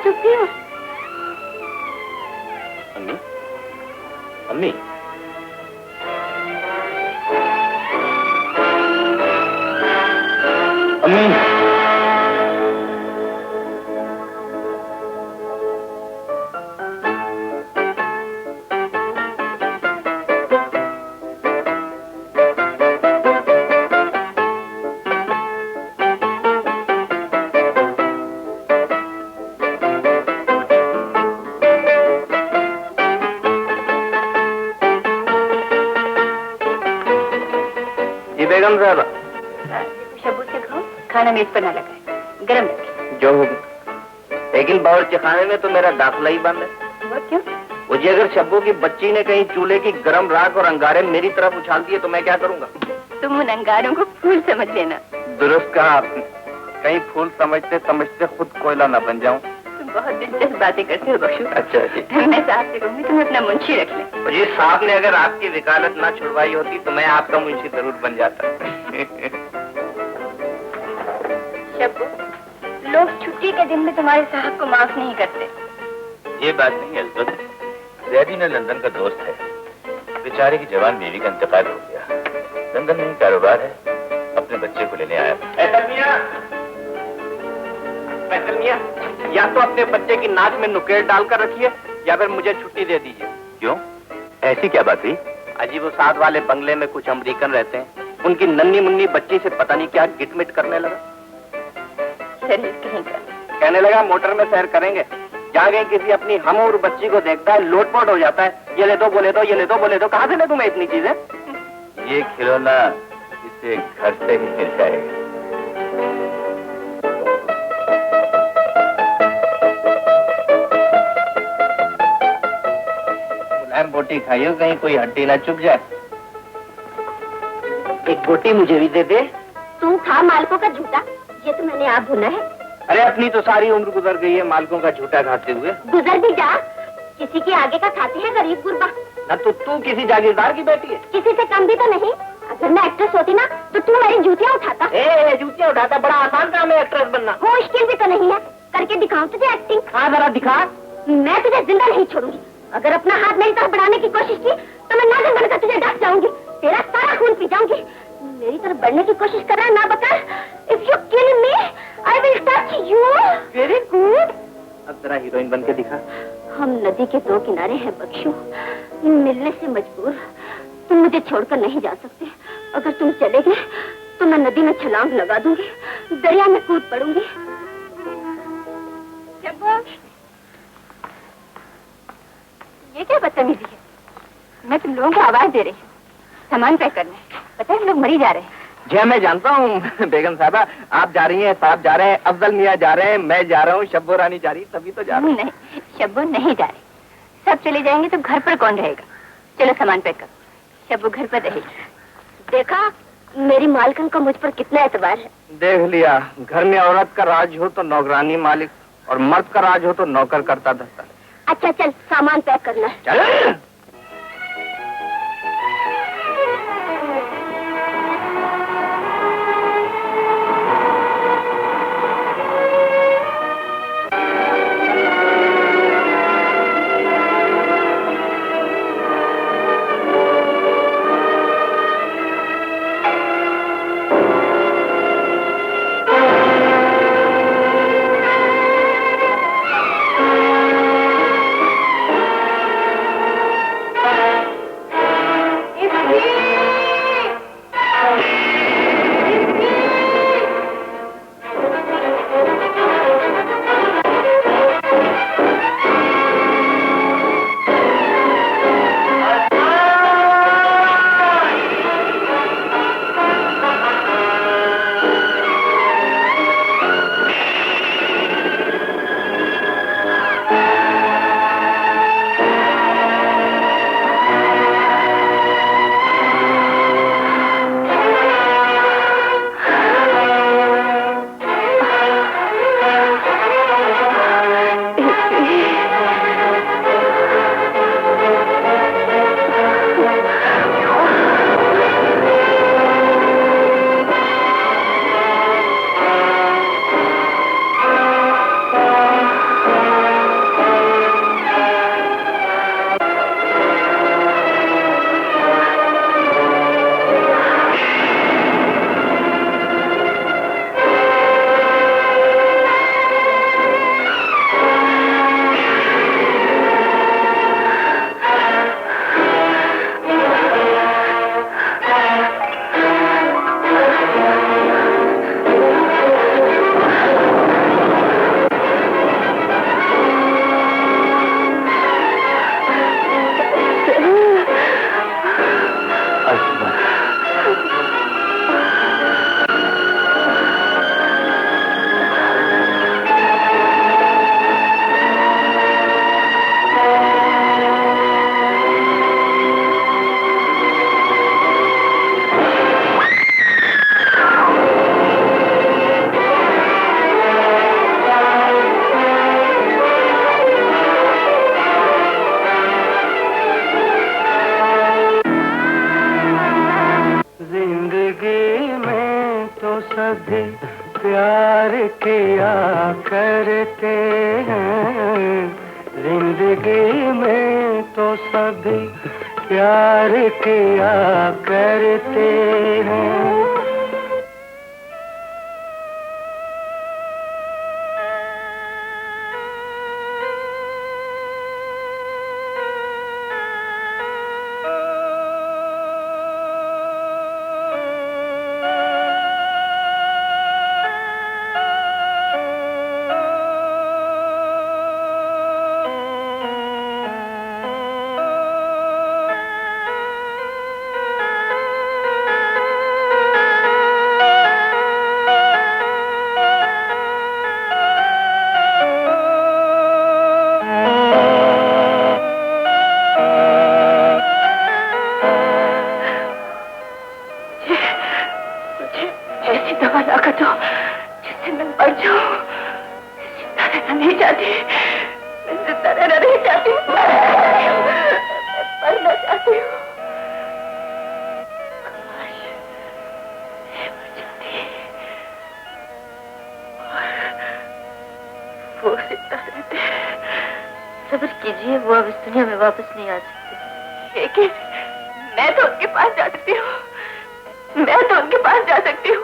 चुप क्यों? अम्मी, अम्मी, अम्मी, बेगम साहबा, शब्बू से कहो खाना मेज पर ना लगाए, गरम रखे। जो होगी, लेकिन बावर्ची खाने में तो मेरा दाखिला ही बंद है। वो क्यों? वो जी अगर शब्बू की बच्ची ने कहीं चूल्हे की गरम राख और अंगारे मेरी तरफ उछाल दिए तो मैं क्या करूंगा? तुम उन अंगारों को फूल समझ लेना। दुरुस्त कहा आपने, कहीं फूल समझते समझते खुद कोयला न बन जाऊं। तुम बहुत दिलचस्प बातें करते हो बख्शू। अच्छा जी। मैं साहब से कहूँगी तुम अपना मुंशी रख ले। जी साहब ने अगर आपकी वकालत ना छुड़वाई होती तो मैं आपका मुंशी जरूर बन जाता। शब्बू, लोग छुट्टी के दिन में तुम्हारे साहब को माफ नहीं करते। ये बात नहीं अज़मत, ज़ैदी ने लंदन का दोस्त है, बेचारे की जवान बीवी का इंतकाल हो गया, लंदन में ही कारोबार है, अपने बच्चे को लेने आया। फैसल मियां, या तो अपने बच्चे की नाक में नुकेल डालकर रखिए या फिर मुझे छुट्टी दे दीजिए। क्यों, ऐसी क्या बात हुई? अजी वो साथ वाले बंगले में कुछ अमरीकन रहते हैं, उनकी नन्ही मुन्नी बच्ची से पता नहीं क्या गिटमिट करने लगा। कहने लगा मोटर में सैर करेंगे, जहाँ गए किसी अपनी हमउम्र बच्ची को देखता है लोटपोट हो जाता है, ये ले दो बोले दो, ये ले दो बोले दो। कहाँ से ले दूं मैं इतनी चीजें? ये खिलौना इसे घर से ही मिल जाएगा। मुलायम बोटी खाइयो, कहीं कोई हड्डी ना चुभ जाए। एक बोटी मुझे भी दे दे। तू खा मालकों का झूठा, ये तो मैंने आप भुना है। अरे अपनी तो सारी उम्र गुजर गई है मालकों का झूठा खाते हुए। गुजर भी जा, किसी के आगे का खाते हैं गरीब गुरबा। ना तो तू किसी जागीरदार की बेटी है? किसी से कम भी तो नहीं। अगर मैं एक्ट्रेस होती ना तो तू मेरी जूतियाँ उठाता। जूतियाँ उठाता? बड़ा आसान काम है एक्ट्रेस बनना। मुश्किल भी तो नहीं है, करके दिखाऊं तुझे एक्टिंग। हाँ जरा दिखा। मैं तुझे जिंदा नहीं छोड़ूंगी। अगर अपना हाथ मेरी तरफ बढ़ाने की कोशिश की तो मैं नागिन बनकर तुझे ढक जाऊंगी, तेरा सारा खून पी जाऊंगी। मेरी तरफ बढ़ने की कोशिश कर रहा है ना बकर? If you kill me I will touch you. Very good. अब जरा हीरोइन बन के दिखा। हम नदी के दो किनारे हैं बख्शू, मिलने से मजबूर। तुम मुझे छोड़कर नहीं जा सकते। अगर तुम चले गए तो मैं नदी में छलांग लगा दूंगी, दरिया में कूद पड़ूंगी। ये क्या बदतमीजी है? मैं तुम लोगों को आवाज दे रही हूँ, सामान पैक करना है। पता है हम लोग मरी जा रहे हैं। जी मैं जानता हूँ बेगम साहबा, आप जा रही हैं, साहब जा रहे हैं, अफजल मियाँ जा रहे हैं, मैं जा रहा हूँ, शब्बो रानी जा रही है, सभी तो जा रहे हैं। नहीं, शब्बो नहीं जा रहे। सब चले जाएंगे तो घर पर कौन रहेगा? चलो सामान पैक करो, शब्बो घर पर रहेगी। देखा मेरी मालकन का मुझ पर कितना एतबार है। देख लिया, घर में औरत का राज हो तो नौकरानी मालिक और मर्द का राज हो तो नौकर करता धरता। अच्छा चल सामान पैक करना है। चल। सभी प्यार किया करते हैं, जिंदगी में तो सभी प्यार किया करते हैं। सब्र कीजिए, वो अब इस दुनिया में वापस नहीं आ सकते। लेकिन मैं तो उनके पास जा सकती हूँ, मैं तो उनके पास जा सकती हूँ।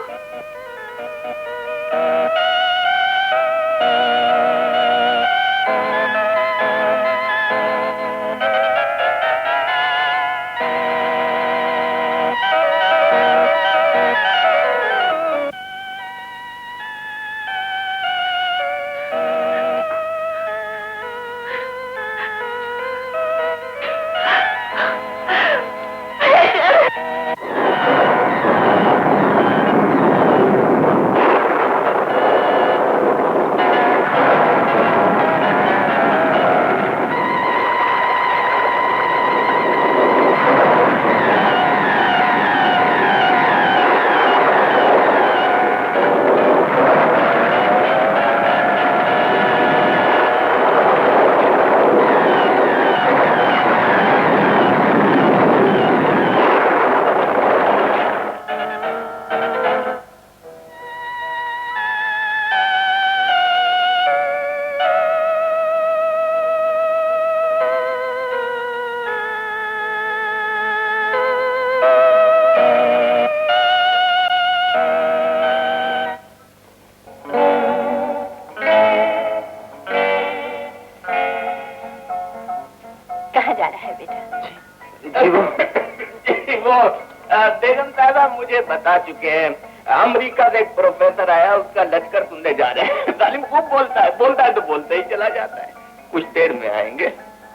बेगम साहबा मुझे बता चुके हैं, अमेरिका से एक प्रोफेसर आया, उसका लश्कर सुनने जा रहे हैं। सालिम खूब बोलता है तो बोलते ही चला जाता है। कुछ देर में आएंगे।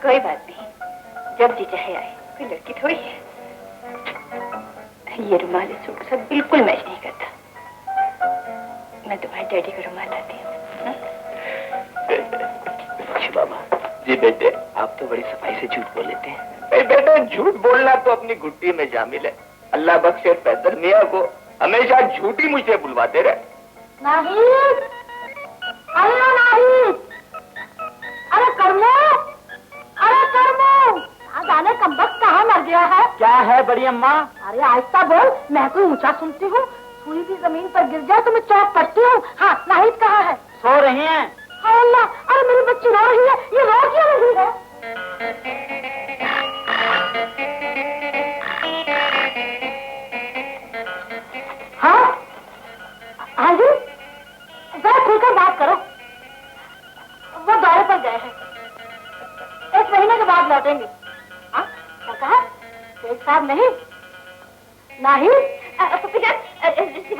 कोई बात नहीं, जब जी चाहे आए, कोई लड़की थोड़ी है। ये रुमाल इस सूट से बिल्कुल मैच नहीं करता। मैं तुम्हारे डैडी का रुमाल लाती हूँ। बाबा जी, बेटे आप तो बड़ी सफाई से झूठ बोल लेते हैं। बेटे झूठ बोलना तो अपनी घुट्टी में शामिल है। अल्लाह बख्शे पैदर मियाँ को हमेशा झूठी मुझे बुलवाते रहे। नाहिद, अरे नाहिद, अरे करमो, आज आने कमबख्त कहाँ मर गया है? क्या है बड़ी अम्मा? अरे आहिस्ता बोल, मैं कोई ऊंचा सुनती हूँ। सुई भी जमीन पर गिर जाए तो मैं चौंक पड़ती हूँ। हाँ, नाहिद कहाँ है? सो रही हैं। हाय अल्लाह, अरे मेरी बच्ची रो रही है, ये रो क्यों रही है? हाँ, हाजी, जरा खुलकर बात करो। वो दौरे पर गए हैं, 1 महीने के बाद लौटेंगे। हाँ, क्या कहा? शेख साहब नहीं?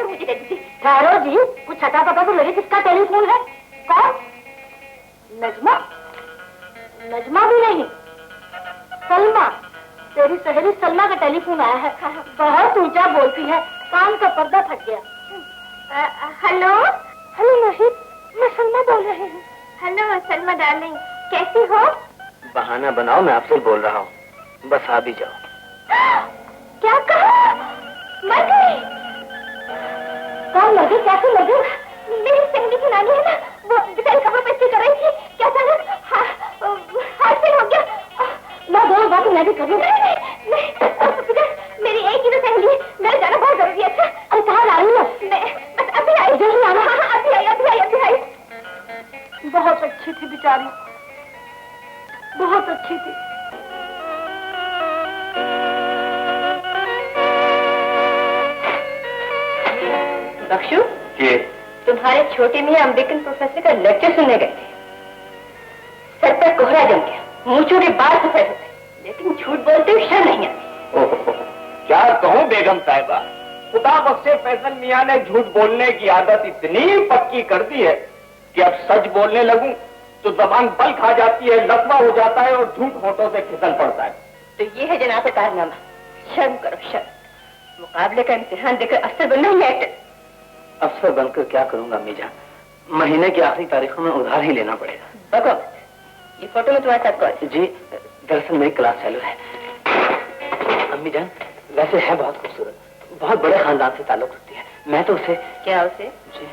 मुझे दे दीजिए। ठहरो जी, कुछ छठा पता तो लगे किसका टेलीफोन है? कौन? नजमा? नजमा भी नहीं, सलमा। तेरी सहेली सलमा का टेलीफोन आया है। बहुत ऊंचा बोलती है, कान का पर्दा फट गया। हेलो हेलो नाहिद, मैं सलमा बोल रही हूँ। हेलो सलमा डार्लिंग, कैसी हो? बहाना बनाओ, मैं आपसे बोल रहा हूँ, बस आ भी जाओ। क्या कहा? मर गई? कौन लगी? कैसे लगी? मेरी सहेली की नानी है ना, वो बेचारी खबर पेशी कर रही थी। क्या अचानक हादसा हो गया। मैं दो बात मैं भी करूँ। नहीं, मेरी एक ही तो सहेली है, मेरे जाना बहुत जरूरी है। अच्छा, अरे कहाँ जा रही हो? बस बख्शू ये तुम्हारे छोटे मियाँ अमेरिकन प्रोफेसर का लेक्चर सुनने गए थे। सर पर कोहरा जम गया, मूंछों के बाल सफेद होते, लेकिन झूठ बोलते हुए शर्म नहीं आती। ओहो, क्या कहूँ बेगम साहिबा, खुदा बख्शे फैसल मियाँ ने झूठ बोलने की आदत इतनी पक्की कर दी है कि अब सच बोलने लगूं तो जबान बल खा जाती है, लकवा हो जाता है और झूठ होठों से खिसल पड़ता है। तो ये है जनाब कारनामा। शर्म करो शर्म। मुकाबले का इम्तिहान देकर अफसर बनना ही एक्टर। अफसर बनकर क्या करूंगा अम्मी जान, महीने की आखिरी तारीखों में उधार ही लेना पड़ेगा। बको, ये फोटो में तुम्हारे साथ कौन? जी दरअसल मेरी क्लास फेलो है। अम्मी जान वैसे है बहुत खूबसूरत, बहुत बड़े खानदान से ताल्लुक रखती है। मैं तो उसे क्या उसे? जी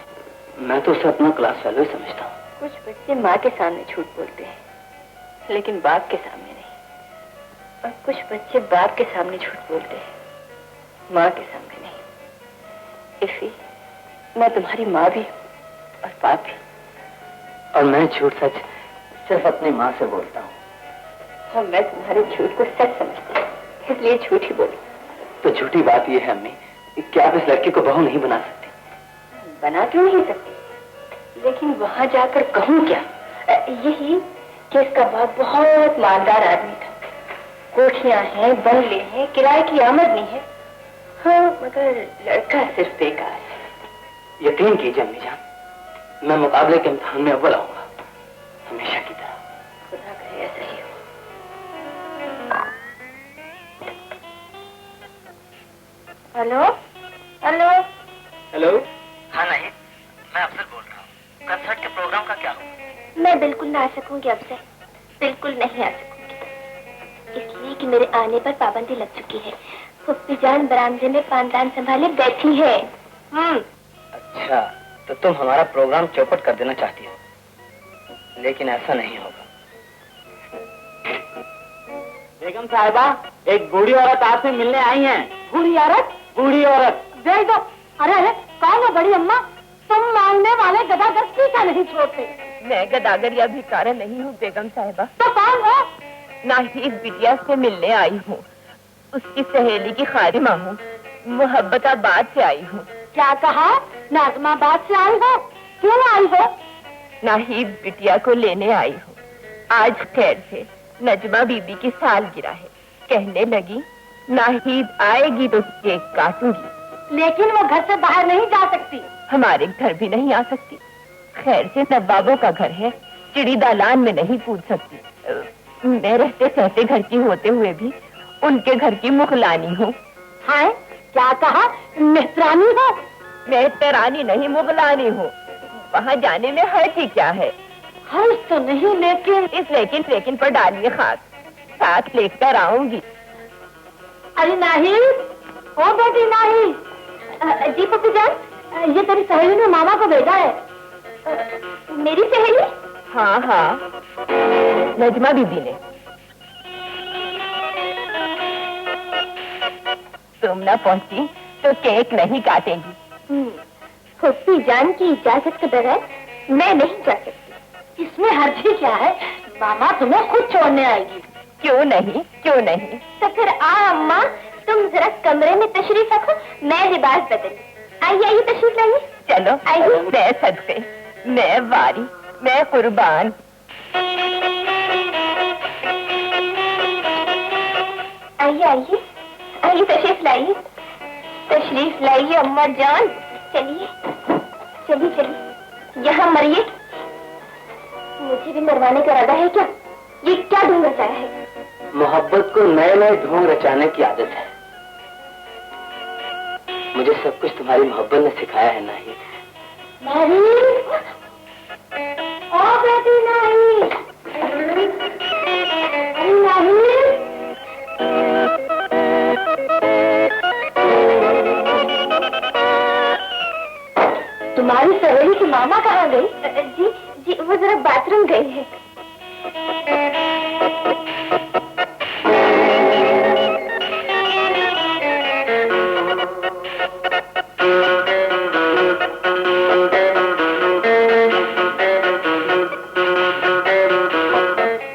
मैं तो उसे अपना क्लास फेलो ही समझता हूँ। कुछ बच्चे माँ के सामने झूठ बोलते हैं, लेकिन बाप के सामने नहीं। और कुछ बच्चे बाप के सामने झूठ बोलते हैं, माँ के सामने नहीं। इफी, मैं तुम्हारी माँ भी और बाप भी। और मैं झूठ सच सिर्फ अपनी माँ से बोलता हूँ। और मैं तुम्हारे झूठ को सच समझती हूँ, इसलिए झूठ ही बोली। तो झूठी बात यह है अम्मी, क्या आप इस लड़की को बहू नहीं बना सकती? बना क्यों नहीं सकती, लेकिन वहां जाकर कहूँ क्या? यही कि इसका बाप बहुत मालदार आदमी था, कोठियां हैं, बंगले हैं, किराए की आमदनी है। हाँ, मगर लड़का सिर्फ बेकार है। यकीन कीजिए अम्मी जान, मैं मुकाबले के इम्तिहान में अव्वल आऊंगा, हमेशा की तरह। खुदा करे ऐसा ही हो। Hello hello hello. हाँ नहीं, मैं अफसर बोल रहा हूँ। कंसर्ट के प्रोग्राम का क्या हुआ? मैं बिल्कुल ना आ सकूंगी अफसर, बिल्कुल नहीं आ सकूंगी, इसलिए कि मेरे आने पर पाबंदी लग चुकी है। फुप्पी जान बरामदे में पानदान संभाले बैठी है। अच्छा, तो तुम हमारा प्रोग्राम चौपट कर देना चाहती हो, लेकिन ऐसा नहीं होगा। बेगम साहिबा, एक बूढ़ी औरत आपसे मिलने आई हैं। बूढ़ी औरत? बूढ़ी औरत। भेज दो। अरे अरे, कौन है बड़ी अम्मा? तुम मांगने वाले गदागर का नहीं छोड़ते। मैं गदागर या भिखारा नहीं हूँ बेगम साहिबा। तो कौन हो? नाहिद बिटिया से मिलने आई हूँ, उसकी सहेली की खादिमा हूँ, मोहब्बताबाद से आई हूँ। क्या कहा? नाजमाबाद से आई हो? क्यों आई हो? नाहिद बिटिया को लेने आई हूँ। आज खैर से नजमा बीबी की सालगिरह है, कहने लगी नाहिद आएगी तो केक काटूंगी। लेकिन वो घर से बाहर नहीं जा सकती। हमारे घर भी नहीं आ सकती। खैर से नवाबों का घर है, चिड़ी दालान में नहीं कूद सकती। मैं रहते सहते घर की होते हुए भी उनके घर की मुगलानी हूँ। हाय, क्या कहा? मेहतरानी हो? मेहतरानी नहीं, मुगलानी हूँ। वहाँ जाने में हर्ज ही क्या है? हर्ज तो नहीं, लेकिन इस लेकिन पर डालिए खास, साथ लेकर आऊंगी। अरे नहीं, ओ बेटी नहीं। जी पप्पू जान, ये तेरी सहेली ने मामा को भेजा है। मेरी सहेली? हाँ हाँ, नजमा बीबी ने। तुम न पहुंची तो केक नहीं काटेगी। पप्पू जान की इजाजत के बगैर मैं नहीं जा सकती। इसमें हर्ज ही क्या है? मामा तुम्हें खुद छोड़ने आएगी। क्यों नहीं, क्यों नहीं? तो फिर आ अम्मा, तुम जरा कमरे में तशरीफ रखो, मैं लिबास बदल। आइए आइए, तशरीफ लाइए। चलो, मैं सदके, मैं वारी, मैं कुर्बान। आइए आइए आइए, तशरीफ लाइए, तशरीफ लाइए अम्मा जान। चलिए चलिए चलिए, यहाँ मरिए। मुझे भी मरवाने का इरादा है क्या? ये क्या ढूंढ रचाया है? मोहब्बत को नए नए ढोंग रचाने की आदत है। मुझे सब कुछ तुम्हारी मोहब्बत ने सिखाया है नहीं। नहीं, ओ बेटी नहीं, नहीं। तुम्हारी सहेली की मामा कहाँ गई? जी जी, वो जरा बाथरूम गई है।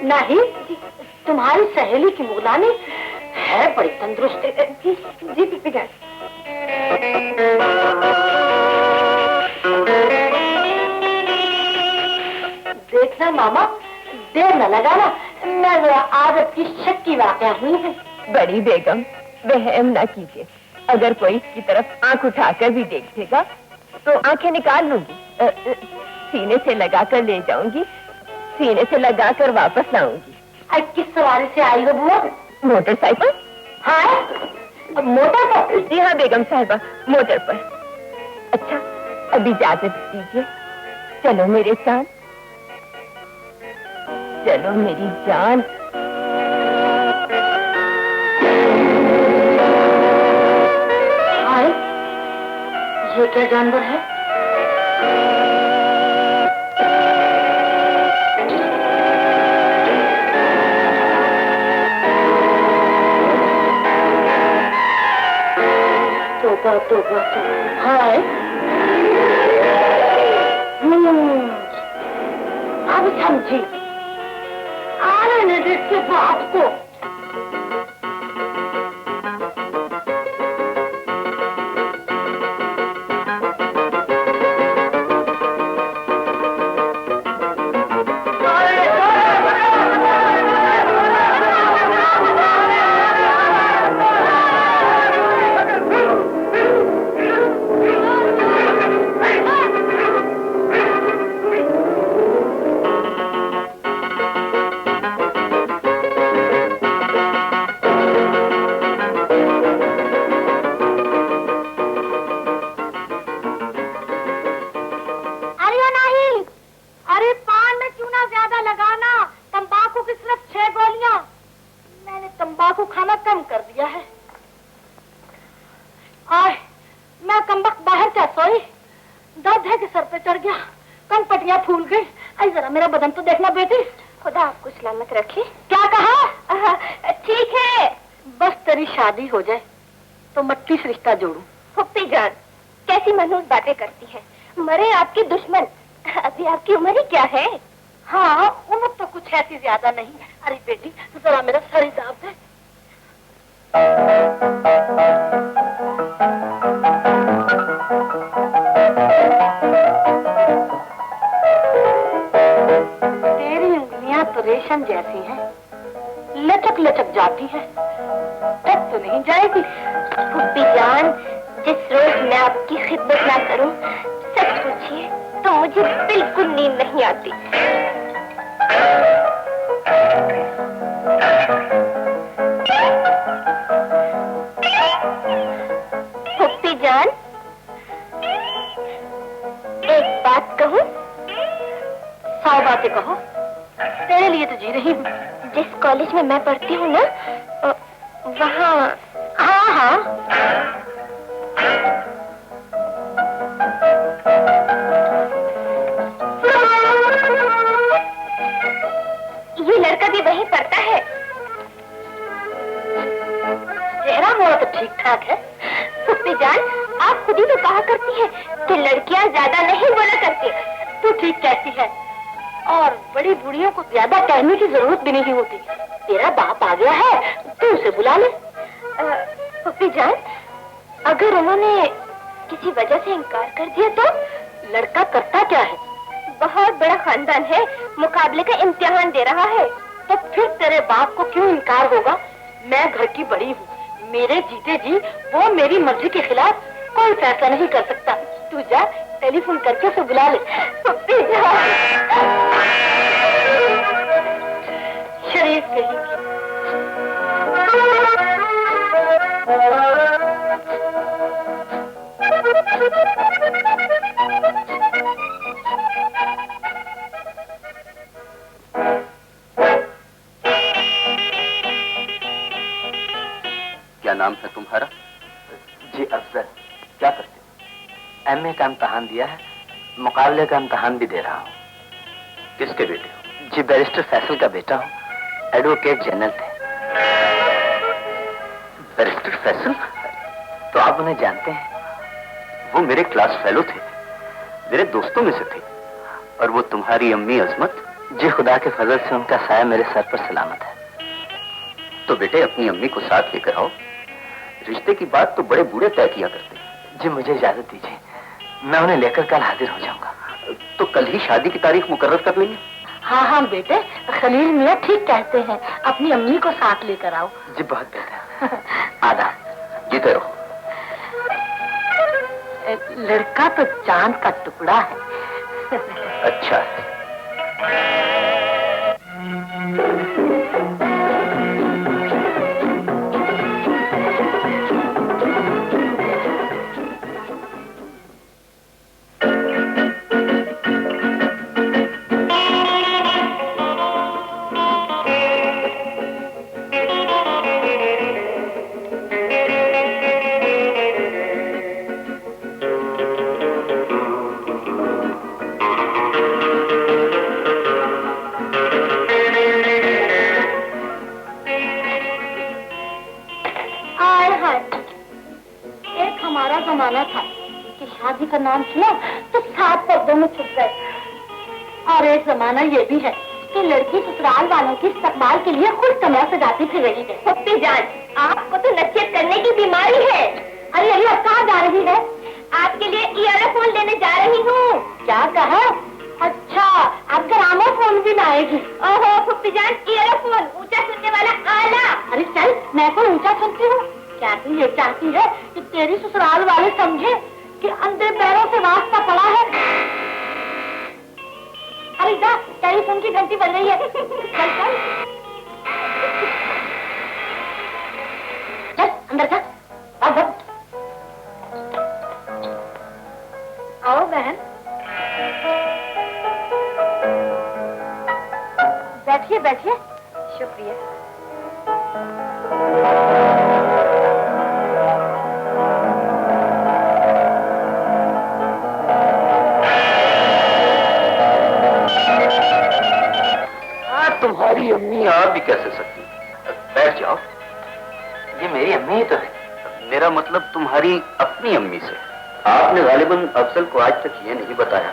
नहीं, तुम्हारी सहेली की मुगलानी है बड़ी तंदुरुस्त। जी जी पिता। मामा देर न लगाना, मैं जरा आदत की शक की वाक़या हुई है। बड़ी बेगम वहम न कीजिए, अगर कोई इसकी तरफ आंख उठाकर भी देखेगा तो आंखें निकाल लूंगी, सीने से लगाकर ले जाऊंगी, सीने से लगाकर वापस लाऊंगी। किस सवारी से आई हो बुआ? मोटरसाइकिल? हाँ मोटर पर? जी हाँ बेगम साहिबा, मोटर पर। अच्छा अब इजाजत दीजिए, चलो मेरे चांद, चलो मेरी जान। हाय, ये क्या जानवर है? तोबा तोबा तोबा। हाय, अब समझी, आने न देखते बाप को। हो जाए तो मट्टी से रिश्ता जोड़ूं। फुप्पी जान कैसी मनहूस बातें करती है, मरे आपके दुश्मन, अभी आपकी उम्र ही क्या है? हाँ उम्र तो कुछ ऐसी ज्यादा नहीं। अरे बेटी जरा मेरा सर ही दाब दे। तेरी उंगलियां तो रेशम जैसी हैं, लचक लचक जाती है, तब तो नहीं जाएगी। फुप्पी जान जिस रोज मैं आपकी खिदमत ना करूं, सच पूछिए तो मुझे बिल्कुल नींद नहीं आती। फुप्पी जान एक बात कहूं? 100 बातें कहो, तेरे लिए तो जी रही हूँ। जिस कॉलेज में मैं पढ़ती हूँ ना, वहाँ। हाँ हाँ ये लड़का भी वहीं पढ़ता है। चेहरा मोड़ा तो ठीक ठाक है। फुप्पी जान आप खुद ही तो कहा करती है कि लड़कियाँ ज्यादा नहीं बोला करती। तू ठीक कहती है, और बड़ी बुढ़ियों को ज्यादा कहने की जरूरत भी नहीं होती। तेरा बाप आ गया है, तू उसे बुला ले। फुप्पी जान अगर उन्होंने किसी वजह से इनकार कर दिया तो? लड़का करता क्या है? बहुत बड़ा खानदान है, मुकाबले का इम्तिहान दे रहा है। तो फिर तेरे बाप को क्यों इनकार होगा? मैं घर की बड़ी हूँ, मेरे जीते जी वो मेरी मर्जी के खिलाफ कोई फैसला नहीं कर सकता। तू जा टेलीफोन करके उसे बुला ले। फुप्पी जान शरीफ कहीं क्या नाम है तुम्हारा? जी अफजल। क्या करते हो? एमए का इम्तहान दिया है, मुकाबले का इम्तहान भी दे रहा हूँ। किसके बेटे हो? जी बैरिस्टर फैसल का बेटा हूँ, एडवोकेट जनरल थे। बैरिस्टर फैसल? तो आप उन्हें जानते हैं? वो मेरे क्लास फेलो थे, मेरे दोस्तों में से थे। और वो तुम्हारी अम्मी अजमत? जी खुदा के फजल से उनका साया मेरे सर पर सलामत है। तो बेटे अपनी अम्मी को साथ लेकर आओ, रिश्ते की बात तो बड़े बूढ़े तय किया करते हैं। जी मुझे इजाजत दीजिए, मैं उन्हें लेकर कल हाजिर हो जाऊंगा। तो कल ही शादी की तारीख मुकर्रर कर लेंगे। हाँ हाँ बेटे, खलील मियाँ ठीक कहते हैं, अपनी अम्मी को साथ लेकर आओ। जी बहुत बेहतर। आदाब, जीते रहो। लड़का तो चांद का टुकड़ा है। अच्छा। जमाना था कि शादी का नाम सुना तो 7 पर्दों में छुप गए। और एक जमाना ये भी है कि लड़की ससुराल वालों की इस्तकबाल के लिए खुद कमरा सजाती फिर रही है। पप्पी जान, आपको तो नसीहत करने की बीमारी है। अरे अरे अब कहाँ जा रही है? आपके लिए ईयरफोन लेने जा रही हूँ। क्या कहा? अच्छा, अब ग्रामोफोन भी लाएगी। ओहो पप्पी जान, ईयरफोन ऊंचा सुनने वाला आला। अरे चल, मैं कोई ऊंचा सुनती हूँ? क्या तू ये चाहती है कि तेरी ससुराल वाले समझे कि अंधे पैरों से वास्ता पड़ा है? अरे जा, टेलीफोन की घंटी बज रही है। चल चल चल अंदर जा। अब आओ बहन, बैठिए बैठिए। शुक्रिया। तुम्हारी अम्मी आ भी कैसे सकती? बैठ जाओ। ये मेरी अम्मी ही तो है। मेरा मतलब तुम्हारी अपनी अम्मी से। आपने गालिबन अफजल को आज तक ये नहीं बताया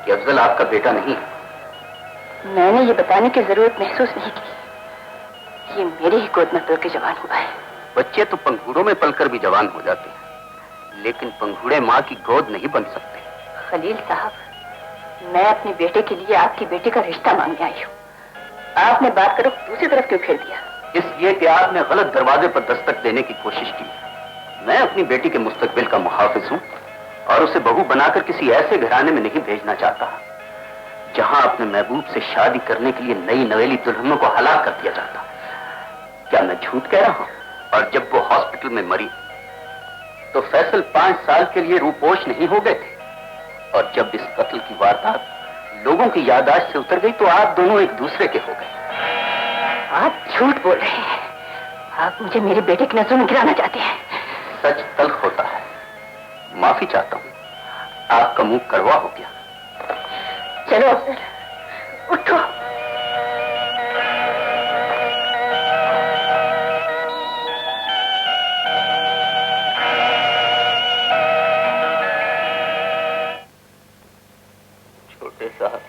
कि अफजल आपका बेटा नहीं है। मैंने ये बताने की जरूरत महसूस नहीं की। ये मेरे ही गोद में पल के जवान हुआ है। बच्चे तो पंखुड़ों में पलकर भी जवान हो जाते हैं, लेकिन पंखुड़े माँ की गोद नहीं बन सकते। खलील साहब, मैं अपने बेटे के लिए आपकी बेटी का रिश्ता मांगने आई हूँ। आपने बात करो दूसरी तरफ क्यों फेर दिया? इसलिए कि आपने गलत दरवाजे पर दस्तक देने की कोशिश की। मैं अपनी बेटी के मुस्तकबिल का मुहाफिज हूँ और उसे बहू बनाकर किसी ऐसे घराने में नहीं भेजना चाहता जहां अपने महबूब से शादी करने के लिए नई नवेली दुल्हनों को हलाक कर दिया जाता। क्या मैं झूठ कह रहा हूँ? और जब वो हॉस्पिटल में मरी तो फैसल 5 साल के लिए रूपोश नहीं हो गए थे, और जब इस कत्ल की वारदात लोगों की याददाश्त से उतर गई तो आप दोनों एक दूसरे के हो गए। आप झूठ बोल रहे हैं। आप मुझे मेरे बेटे की नजरों में गिराना चाहते हैं। सच तल्ख होता है। माफी चाहता हूँ, आपका मुंह कड़वा हो गया। चलो अफजल, उठो। छोटे साहब,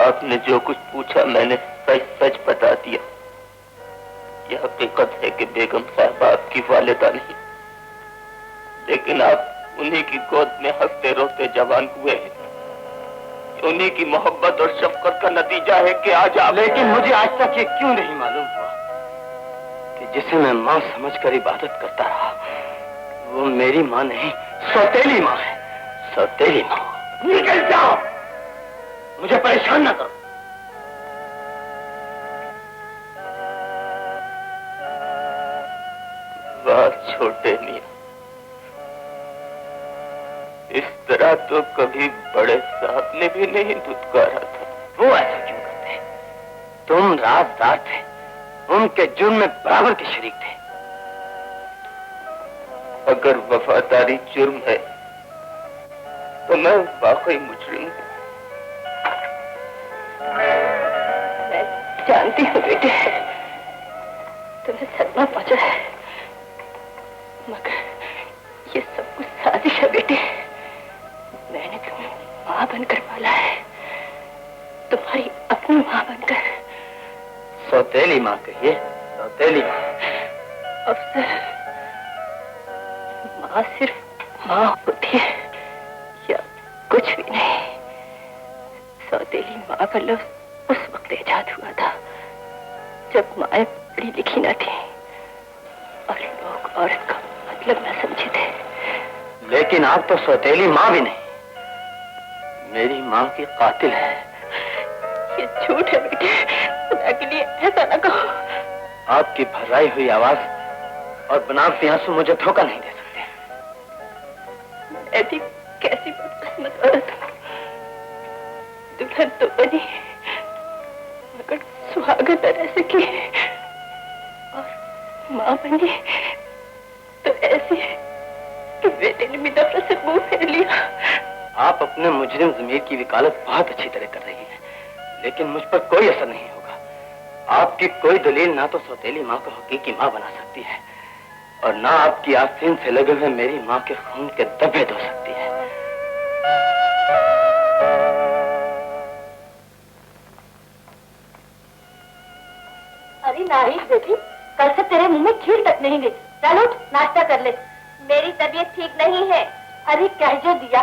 आपने जो कुछ पूछा मैंने सच सच बता दिया। यह हकीकत है कि बेगम साहब आपकी वालिदा नहीं, लेकिन आप उन्हीं की गोद में हंसते रोते जवान हुए हैं। उन्हीं की मोहब्बत और शफकत का नतीजा है कि आज आप। लेकिन मुझे आज तक ये क्यों नहीं मालूम हुआ कि जिसे मैं मां समझकर इबादत करता रहा वो मेरी मां नहीं, सौतेली मां है। सौतेली मां। निकल जाओ, मुझे परेशान ना करो। बात छोटे मियां, इस तरह तो कभी बड़े साहब ने भी नहीं दुत्कारा था। वो ऐसा क्यों करते? तुम राजदार थे, उनके जुर्म में बराबर के शरीक थे। अगर वफादारी जुर्म है तो मैं वाकई मुजरिम हूँ। मैं जानती हूँ बेटे, तुम्हें सदमा पहुंचा है, मगर ये सब कुछ साजिश है बेटे। मैंने तुम्हें मां बनकर पाला है, तुम्हारी अपनी मां बनकर। सौतेली मां कहिए, सौतेली मां। अफसर, मां सिर्फ मां होती है या कुछ भी नहीं। सौतेली माँ का लफ्ज उस वक्त ईजाद हुआ था जब माँ पढ़ी लिखी न थी और लोग औरत का मतलब न समझे थे। लेकिन आप तो सौतेली माँ भी नहीं, मेरी माँ की कातिल है। ये झूठ है बेटे, खुदा के लिए ऐसा न कहो। आपकी भर्राई हुई आवाज और बनावटी आंसू मुझे धोखा नहीं दे सकते। ऐसी कैसी बदकिस्मत औरत हूँ, दुल्हन तो बनी मगर सुहागन न रह सकी और माँ बनी तो ऐसी कि बेटे ने भी नफरत से मुंह फेर लिया। आप अपने मुजरिम ज़मीर की वकालत बहुत अच्छी तरह कर रही हैं, लेकिन मुझ पर कोई असर नहीं होगा। आपकी कोई दलील ना तो सौतेली माँ को हकीकी माँ बना सकती है और ना आपकी आस्तीन से लगे हुए मेरी माँ के खून के दबे धो सकती है। अरे नाहिद बेटी, कल से तेरे मुंह में खीर तक नहीं गई। चल उठ, नाश्ता कर ले। मेरी तबीयत ठीक नहीं है। अरे कह जो दिया,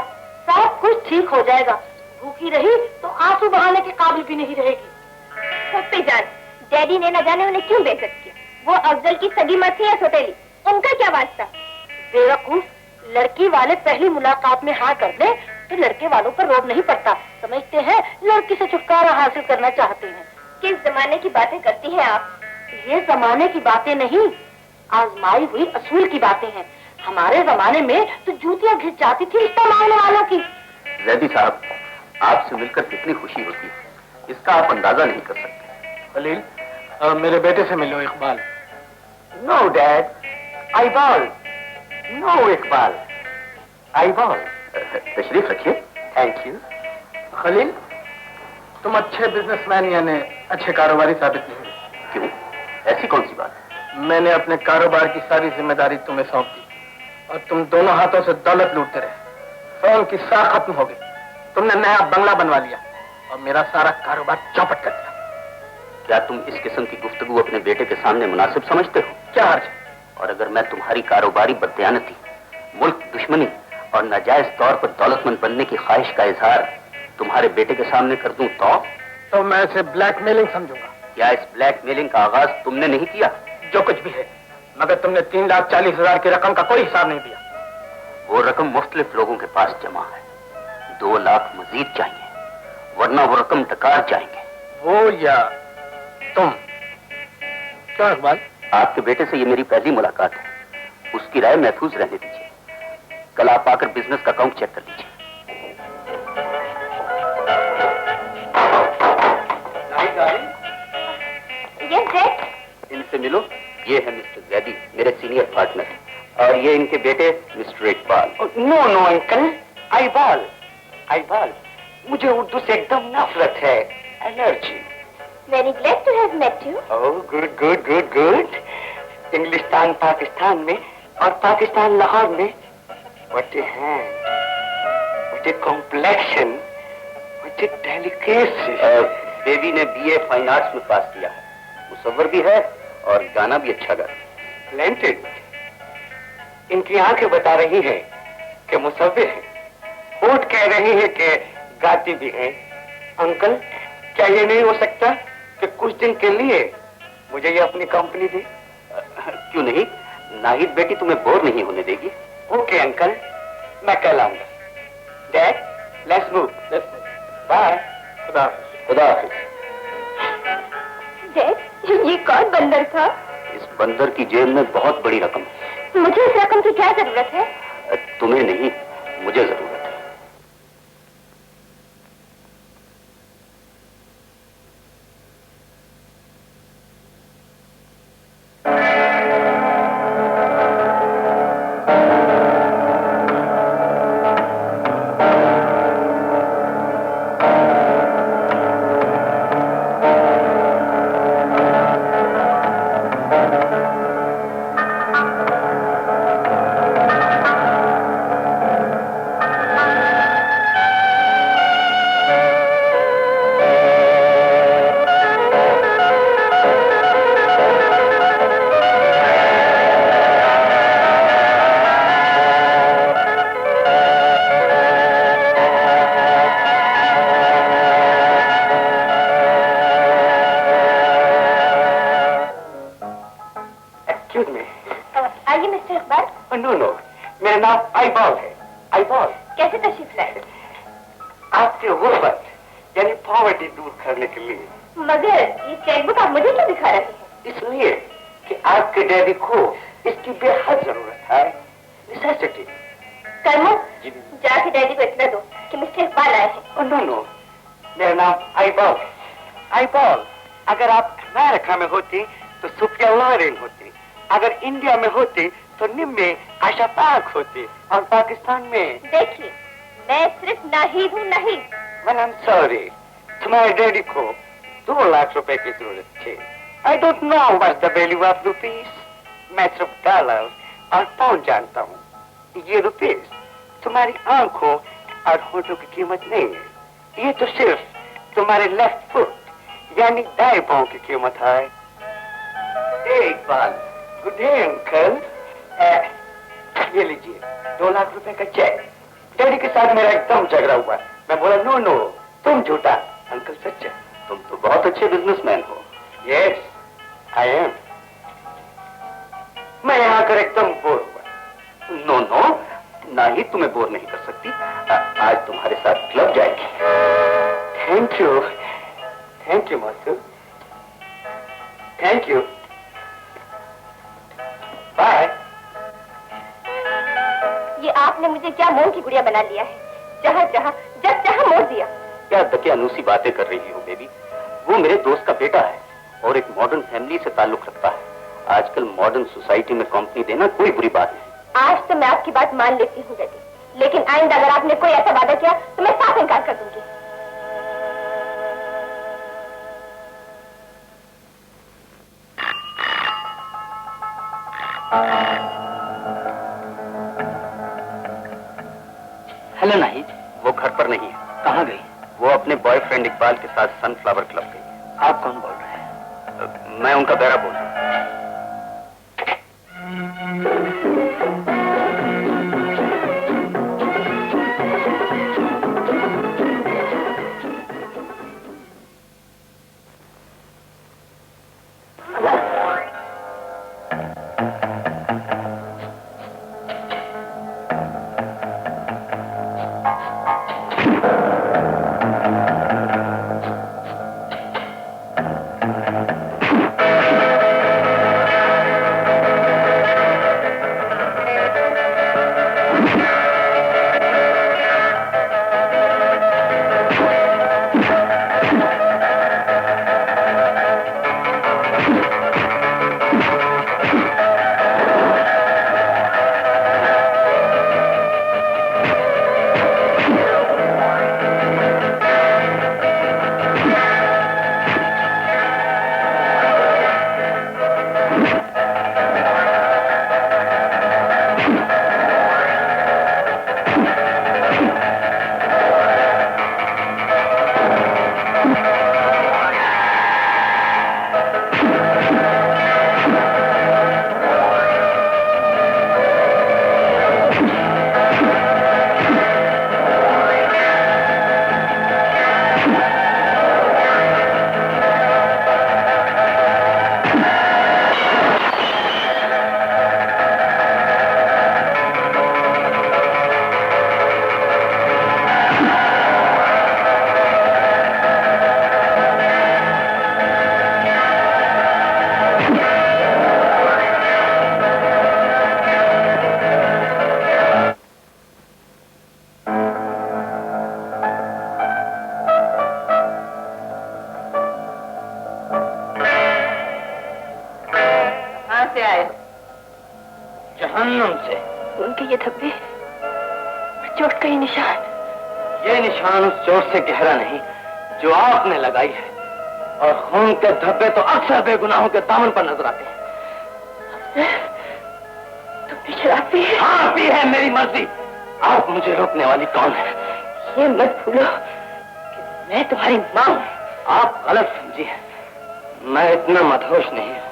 सब कुछ ठीक हो जाएगा। भूखी रही तो आंसू बहाने के काबिल भी नहीं रहेगी। पप्पी जान, डैडी ने न जाने उन्हें क्यों बेइज्जत किया। वो अफजल की सगी मत थी या सौतेली, उनका क्या वास्ता। बेवकूफ, लड़की वाले पहली मुलाकात में हाँ कर दे तो लड़के वालों पर रोब नहीं पड़ता। समझते हैं लड़की से छुटकारा हासिल करना चाहते हैं। किस जमाने की बातें करती हैं आप। ये जमाने की बातें नहीं, आजमाई हुई असूल की बातें हैं। हमारे जमाने में तो जूतियां घिस जाती थी रिश्ता मांगने वालों की। जैदी साहब, आपसे मिलकर कितनी खुशी होती है, इसका आप अंदाजा नहीं कर सकते। खलील, मेरे बेटे से मिलो। Iqbal. No dad, eyeball. No Iqbal, eyeball. तशरीफ रखिए। Thank you. खलील, तुम अच्छे बिजनेसमैन यानी अच्छे कारोबारी साबित नहीं हुए। क्यों, ऐसी कौन सी बात है? मैंने अपने कारोबार की सारी जिम्मेदारी तुम्हें सौंप दी और तुम दोनों हाथों से दौलत लूटते रहे। फर्म की साख खत्म हो गई, तुमने नया बंगला बनवा लिया और मेरा सारा कारोबार चौपट कर दिया। क्या तुम इस किस्म की गुफ्तगू अपने बेटे के सामने मुनासिब समझते हो? क्या हर्ज? और अगर मैं तुम्हारी कारोबारी बददयानती, मुल्क दुश्मनी और नाजायज तौर पर दौलतमंद बनने की ख्वाहिश का इजहार तुम्हारे बेटे के सामने कर दूं तो मैं इसे ब्लैकमेलिंग समझूंगा। क्या इस ब्लैकमेलिंग का आगाज तुमने नहीं किया? जो कुछ भी है, मगर तुमने 3,40,000 की रकम का कोई हिसाब नहीं दिया। वो रकम मुख्तलिफ लोगों के पास जमा है। 2 लाख मजीद चाहिए, वरना वो रकम डकार जाएंगे। वो या तुम? क्यों इकबाल? आपके बेटे से ये मेरी पहली मुलाकात है, उसकी राय महफूज रहने दीजिए। कल आप आकर बिजनेस का अकाउंट चेक कर लीजिए। इनसे मिलो, ये है मिस्टर जैदी, मेरे सीनियर पार्टनर, और ये इनके बेटे mister Iqbal. No no uncle, eyeball. Eyeball, मुझे उर्दू से एकदम नफरत है, allergy. Very glad to have met you. Oh good good good good. Inglistan Pakistan में और पाकिस्तान लाहौर में। What a hand, what a complexion, what a delicacy. Baby ने BA फाइन आर्ट्स में पास किया है, मुसव्वर भी है और गाना भी अच्छा गाती है। Splendid. इनकी आंखें बता रही हैं कि मुसव्विर है, होठ कह रही है कि गाती भी है। अंकल, क्या ये नहीं हो सकता कि कुछ दिन के लिए मुझे ये अपनी कंपनी दे? क्यों नहीं, नाहिद बेटी तुम्हें बोर नहीं होने देगी। ओके अंकल, मैं कल आऊंगा। Dad, let's move. बाय। खुदा हाफिज। डैड, ये कौन बंदर था? इस बंदर की जेब में बहुत बड़ी रकम है। मुझे इस रकम की क्या जरूरत है? तुम्हें नहीं, मुझे जरूरत है। आइए मिस्टर इकबाल। नो नो, मेरा नाम आईबॉल है। आईबॉल। कैसे तशरीफ लाए? आपके गुर्बत यानी पॉवर्टी दूर करने के लिए। मगर ये चेकबुक आप मुझे क्यों दिखा रहे हैं? इसलिए कि आपके डैडी को इसकी बेहद जरूरत है। नेसेसिटी। कर्मो, जाके डैडी को इतना दो कि मिस्टर इकबाल आए हैं। नो नो, मेरा नाम आईबॉल है। आईबॉल, अगर आप अमेरिका में होती तो सुफिया लॉरेन होती, अगर इंडिया में होती तो निम्मे आशा पाक होती, और पाकिस्तान में। देखिए, मैं सिर्फ नाहिद हूँ, नाहिद। Well, I'm sorry, तुम्हारे डैडी को 2 लाख रुपए की जरूरत थी। I don't know what's the value of rupees. मैं सिर्फ डॉलर और पाउंड जानता हूँ। ये रुपीस तुम्हारी आंखों और होठों की कीमत नहीं है। ये तो सिर्फ तुम्हारे लेफ्ट फुट यानी दाएं पांव की कीमत है। Iqbal, good day uncle. ये लीजिए 2 लाख रुपए का चेक। डैडी के साथ मेरा एकदम झगड़ा हुआ। मैं बोला नो नो, तुम झूठा, अंकल सच्चा। तुम तो बहुत अच्छे बिजनेसमैन हो। Yes, I am. मैं यहाँ कर एकदम बोर हुआ। नो नो, ना ही तुम्हें बोर नहीं कर सकती। आज तुम्हारे साथ क्लब जाएगी। Thank you master, thank you. Bye. ये आपने मुझे क्या मोह की गुड़िया बना लिया है? जहाँ जहाँ जब चाहा मोड़ दिया। क्या दकियानूसी बातें कर रही हो बेबी? वो मेरे दोस्त का बेटा है और एक मॉडर्न फैमिली से ताल्लुक रखता है। आजकल मॉडर्न सोसाइटी में कंपनी देना कोई बुरी बात नहीं। आज तो मैं आपकी बात मान लेती हूँ डैडी, लेकिन आइंदा अगर आपने कोई ऐसा वादा किया तो मैं साफ इनकार कर दूंगी। हेलो नाहिद, वो घर पर नहीं है। कहाँ गई? वो अपने बॉयफ्रेंड इकबाल के साथ सनफ्लावर क्लब गई। आप कौन बोल रहे हैं? मैं उनका बेरा बोल रहा हूँ। जहन्नुम से। उनके ये धब्बे, चोट का ही निशान। ये निशान उस चोट से गहरा नहीं जो आपने लगाई है, और खून के धब्बे तो अक्सर बेगुनाहों के दामन पर नजर आते हैं। तुमने शराब पी है? हाँ, पी है, मेरी मर्जी। आप मुझे रोकने वाली कौन है? ये मत भूलो कि मैं तुम्हारी माँ हूँ। आप गलत समझिए। मैं इतना मदहोश नहीं हूँ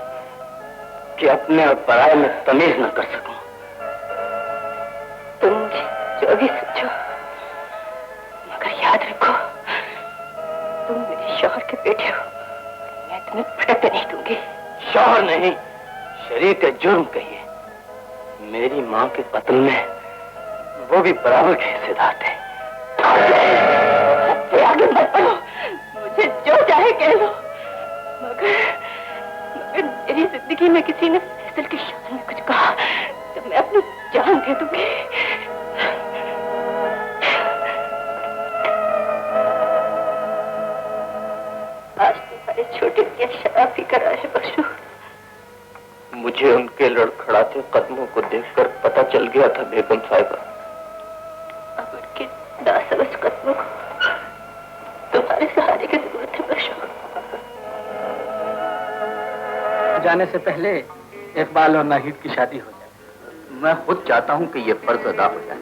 कि अपने और पराये में तमीज न कर सकूं। तुम मुझे जो भी सोचो, मगर याद रखो, तुम मेरे शौहर के बेटे हो। मैं तुम्हें भटकने नहीं दूंगी। शौहर नहीं, शरीक जुर्म कहिए, मेरी माँ के कत्ल में वो भी बराबर के हिस्सेदार थे। आगे मत बढ़ो, मुझे जो चाहे कह लो, मगर मेरी जिंदगी में किसी ने फैसल की शान में कुछ कहा तो मैं अपनी जान दे दूंगी। आज तुम्हारे छोटे भैया शराब पी कर आए बख्शू। मुझे उनके लड़खड़ाते कदमों को देखकर पता चल गया था बेगम साहिबा। अब उनके नासमझ कदमों को तुम्हारे सहारे की जरूरत है बख्शू। जाने से पहले इकबाल और नाहिद की शादी हो जाए। मैं खुद चाहता हूँ कि ये फर्ज अदा हो जाए,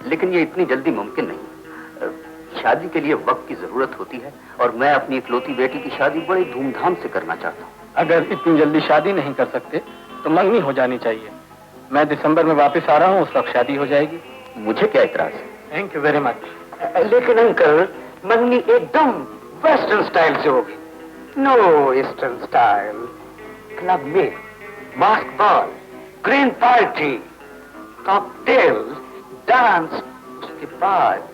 लेकिन ये इतनी जल्दी मुमकिन नहीं। शादी के लिए वक्त की जरूरत होती है और मैं अपनी इकलौती बेटी की शादी बड़ी धूमधाम से करना चाहता हूँ। अगर इतनी जल्दी शादी नहीं कर सकते तो मंगनी हो जानी चाहिए। मैं दिसंबर में वापस आ रहा हूँ, उस वक्त शादी हो जाएगी। मुझे क्या इतराज है? Thank you very much. लेकिन अंकल, मंगनी एकदम वेस्टर्न स्टाइल से होगी, नो ईस्टर्न स्टाइल। क्लब में mask ball, green party, cocktail, dance, उसके बाद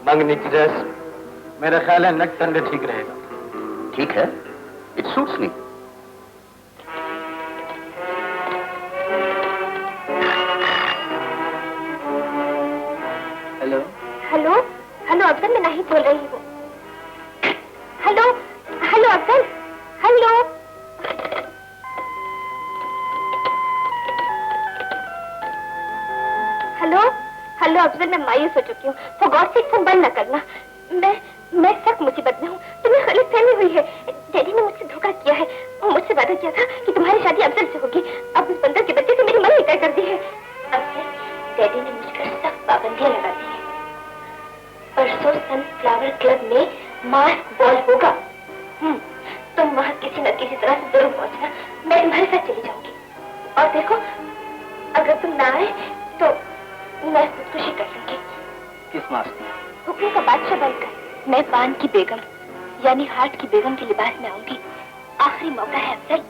मंगनी की रस्म। मेरा ख्याल है नट संडे ठीक रहेगा। ठीक है, it suits me. Hello hello hello Afzal, मैं नहीं बोल रही हूँ। Hello hello Afzal, hello hello hello Afzal, मैं मायूस हो चुकी हूँ। फॉर गॉड सेक फोन बंद न करना। मैं सख्त मुसीबत में हूँ। तुम्हें गलतफहमी हुई है। डैडी ने मुझसे धोखा किया है। मुझसे वादा किया था कि तुम्हारी शादी अफजल से होगी। अब उस बंदर के बच्चे से मेरी मौत तय कर दी है। अफजल, डैडी ने मुझ पर सख्त पाबंदियां लगा दी है। परसों सनफ्लावर क्लब में मास्क बॉल होगा। तुम वहाँ किसी न किसी तरह से जरूर पहुँचना। मैं तुम्हारे साथ चली जाऊंगी। और देखो, अगर तुम ना आए तो मैं खुदकुशी कर लूंगी। किस मास्क में? हुक्म का बादशाह बनकर मैं पान की बेगम यानी हार्ट की बेगम के लिबास में आऊंगी। आखिरी मौका है अफजल।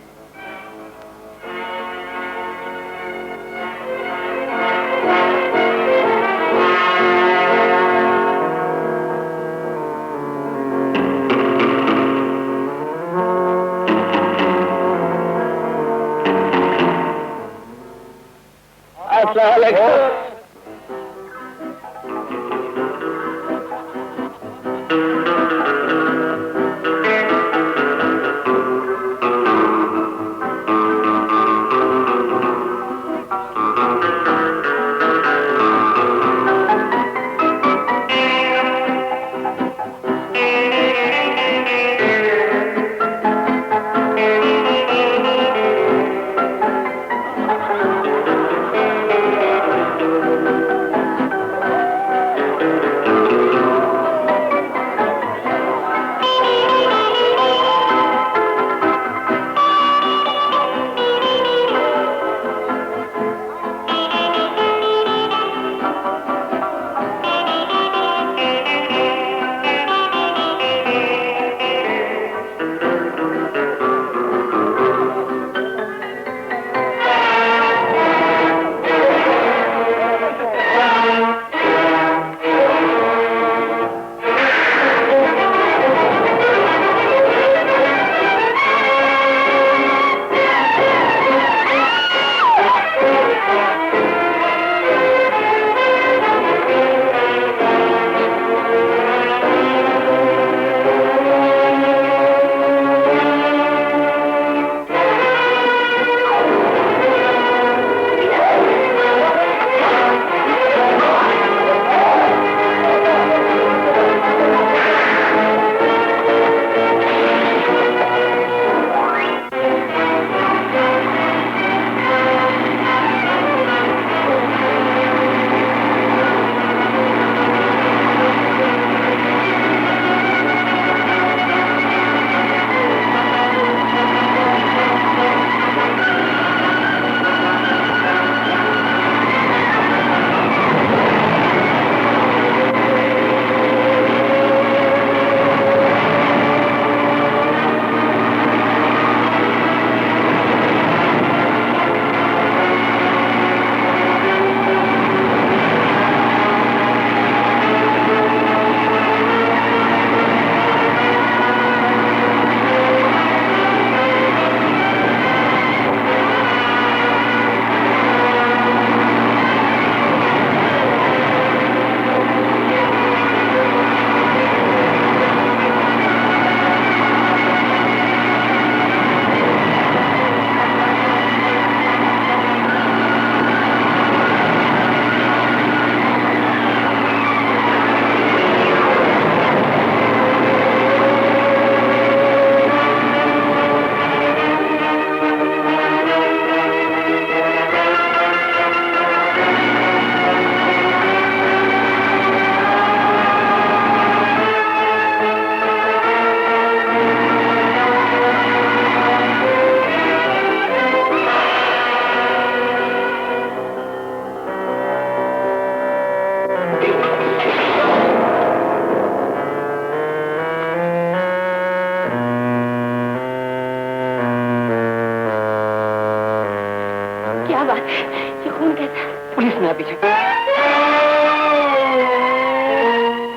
ये खून कैसा? पुलिस में पीछे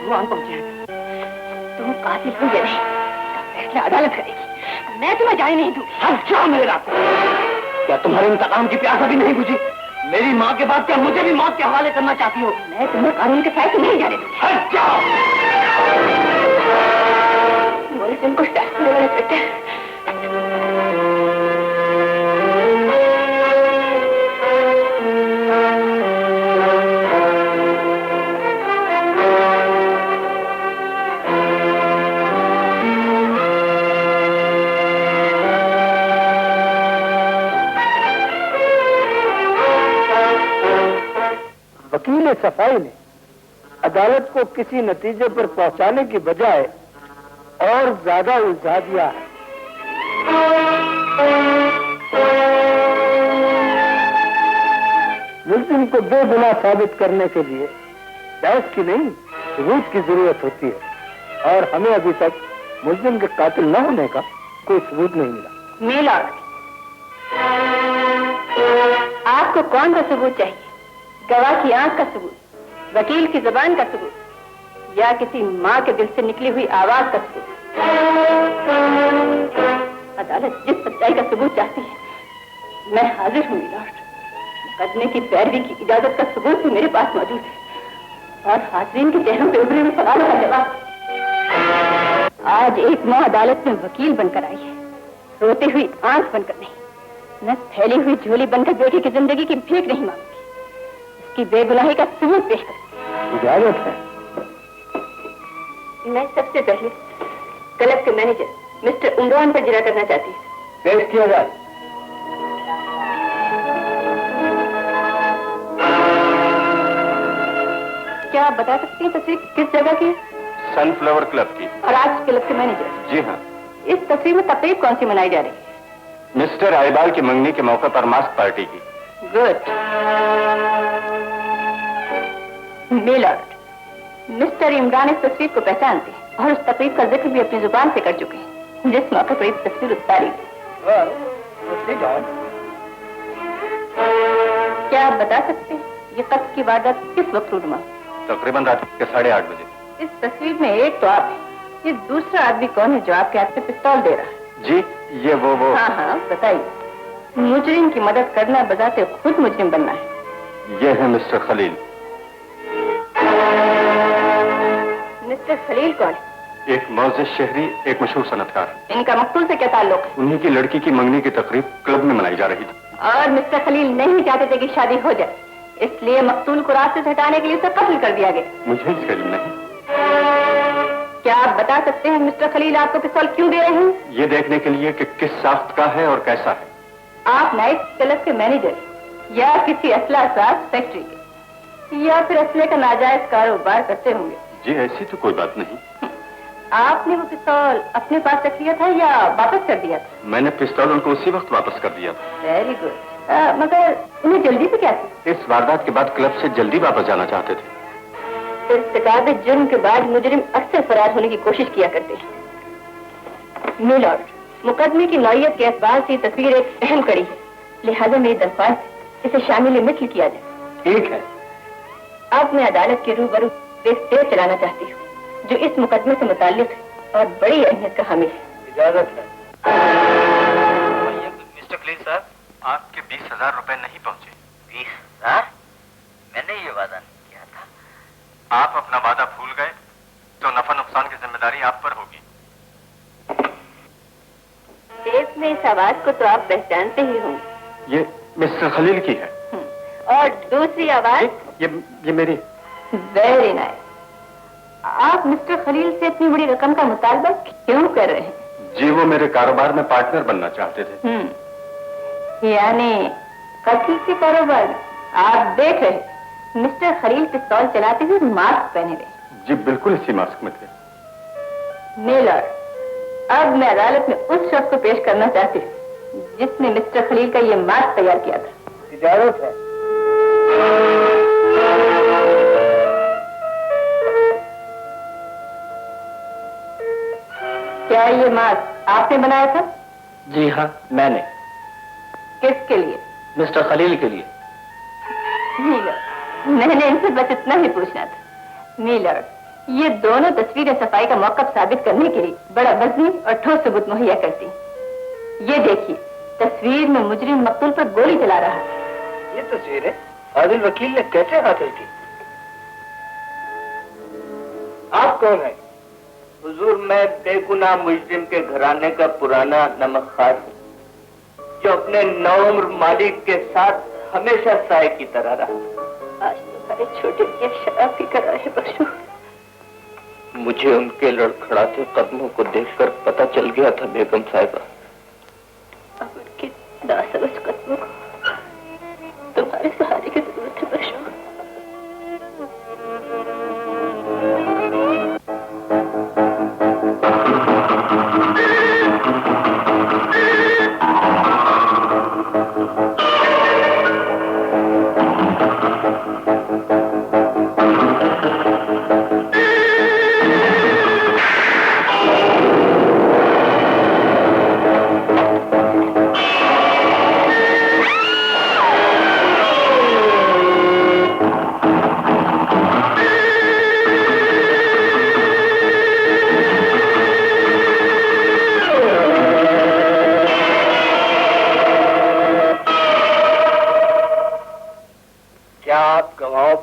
वहां पहुंचे। तुम कातिल हो या नहीं, फैसला अदालत करेगी। मैं तुम्हें जाने नहीं दूंगी। हट जाओ मेरे रास्ते। क्या तुम्हारे इंतकाम की प्यास अभी नहीं बुझी? मेरी माँ के बाद क्या मुझे भी मौत के हवाले करना चाहती हो? मैं तुम्हें कानून के साथ नहीं जाने दूंगी। हट जाओ। मुझे कुछ फैसले वाले सकते हैं। वकील सफाई ने अदालत को किसी नतीजे पर पहुंचाने की बजाय और ज्यादा उलझा दिया है। मुल्जिम को बेगुनाह साबित करने के लिए बहस की नहीं, सबूत की जरूरत होती है, और हमें अभी तक मुल्जिम के कातिल न होने का कोई सबूत नहीं मिला। मिलॉर्ड, आपको कौन सा सबूत चाहिए? गवाह की आंख का सबूत, वकील की जुबान का सबूत, या किसी माँ के दिल से निकली हुई आवाज का सबूत? अदालत जिस सच्चाई का सबूत चाहती है मैं हाजिर हूँ मिलॉर्ड। मुकदमे की पैरवी की इजाजत का सबूत भी मेरे पास मौजूद है, और हाजिरीन के चेहरों पर उभरे हुए सवालों का जवाब। आज एक माँ अदालत में वकील बनकर आई है, रोती हुई आंख बनकर नहीं। मैं फैली हुई झोली बनकर बेटी की जिंदगी की भीख नहीं मांगूंगी, उसकी बेगुनाही का सबूत पेश कर। इजाजत है। मैं सबसे पहले क्लब के मैनेजर मिस्टर इमरान पर जिरा करना चाहती हूँ। पेश किया जाए। क्या आप बता सकते हैं तस्वीर किस जगह की है? सनफ्लावर क्लब की। और आज क्लब के मैनेजर? जी हाँ। इस तस्वीर में तकरीब कौन सी मनाई जा रही है? मिस्टर आईबाल की मंगनी के मौके पर मास्क पार्टी की। गुड। मिलॉर्ड, मिस्टर इमरान इस तस्वीर को पहचानते हैं और उस तकरीब का जिक्र भी अपनी जुबान से कर चुके हैं जिस मौके पर इस तस्वीर उतारी गई। क्या आप बता सकते हैं ये कत्ल की वारदात किस वक्त रूनुमा? तकरीबन रात के 8:30 बजे। इस तस्वीर में एक तो आप हैं, ये दूसरा आदमी कौन है जो आपके हाथ में पिस्तौल दे रहा है? जी ये वो। हाँ हाँ बताइए। मुजरिम की मदद करना बजाते खुद मुजरिम बनना है। ये है मिस्टर खलील। मिस्टर खलील कौन है? एक मौजूद शहरी, एक मशहूर सनतकार। इनका मकतूल से क्या ताल्लुक है? उन्हीं की लड़की की मंगनी की तकरीब क्लब में मनाई जा रही थी। और मिस्टर खलील नहीं चाहते थे कि शादी हो जाए, इसलिए मकतूल को रास्ते से हटाने के लिए उसे कत्ल कर दिया गया। मुझे इसका इल्म नहीं। क्या आप बता सकते हैं मिस्टर खलील आपको पिस्तौल क्यों दे रहे हैं? ये देखने के लिए कि किस साख्त का है और कैसा है। आप नाइट क्लब के मैनेजर या किसी असला साज फैक्ट्री के, या फिर असले का नाजायज कारोबार करते होंगे? जी ऐसी तो कोई बात नहीं। आपने वो पिस्तौल अपने पास रख लिया था या वापस कर दिया था? मैंने पिस्तौल उनको उसी वक्त वापस कर दिया था। Very good. मगर उन्हें जल्दी से क्या थी? इस वारदात के बाद क्लब से जल्दी वापस जाना चाहते थे। इर्तिकाब जुर्म के बाद मुजरिम अक्सर फरार होने की कोशिश किया करते हैं। मिलॉर्ड, मुकदमे की नौइयत के एतबार से तस्वीर एक अहम कड़ी है, लिहाजा मेरी दरख्वास्त इसे शामिल मिसल किया जाए। ठीक है। अब मैं अदालत के रूबरू एक तेज चलाना चाहती हूँ जो इस मुकदमे से मुताल्लिक है और बड़ी अहमियत का हामिल है। इजाजत है। मिस्टर खलील साहब, आपके 20,000 रुपए नहीं पहुंचे। 20,000? मैंने ये वादा नहीं किया था। आप अपना वादा भूल गए तो नफा नुकसान की जिम्मेदारी आप पर होगी। टेप में इस आवाज को तो आप पहचानते ही होंगे। ये मिस्टर खलील की है। और दूसरी आवाज? ये मेरी। Very nice. आप मिस्टर खलील से इतनी बड़ी रकम का मुतालबा क्यों कर रहे हैं? जी वो मेरे कारोबार में पार्टनर बनना चाहते थे। यानी कत्ल के कारोबार? आप देख रहे मिस्टर खलील पिस्तौल चलाते हुए मास्क पहने हुए। जी बिल्कुल इसी मास्क में थे। मिलॉर्ड, अब मैं अदालत में उस शख्स को पेश करना चाहती हूँ जिसने मिस्टर खलील का ये मास्क तैयार किया था। इजाजत है। क्या ये मास्क आपने बनाया था? जी हाँ मैंने। किसके लिए? मिस्टर खलील के लिए। मिलर्ड, मैंने इनसे बस इतना ही पूछना था। मिलर्ड, ये दोनों तस्वीरें सफाई का मौका साबित करने के लिए बड़ा वजनी और ठोस सबूत मुहैया करती। ये देखिए, तस्वीर में मुजरिम मकतूल पर गोली चला रहा है। ये तस्वीरें आदिल वकील ने कैसे हासिल की? आप कौन है? हुजूर, मैं बेगुनाह मुजरिम के घराने का पुराना नमकखार हूँ, जो अपने नौउम्र मालिक के साथ हमेशा साए की तरह रहा। आज तुम्हारे छोटे की शराब की करार है बख्शो। मुझे उनके लड़खड़ाते कदमों को देखकर पता चल गया था बेगम साहिबा। अब उनके नासमझ कदमों को तुम्हारे सहारे की जरूरत है बख्शो।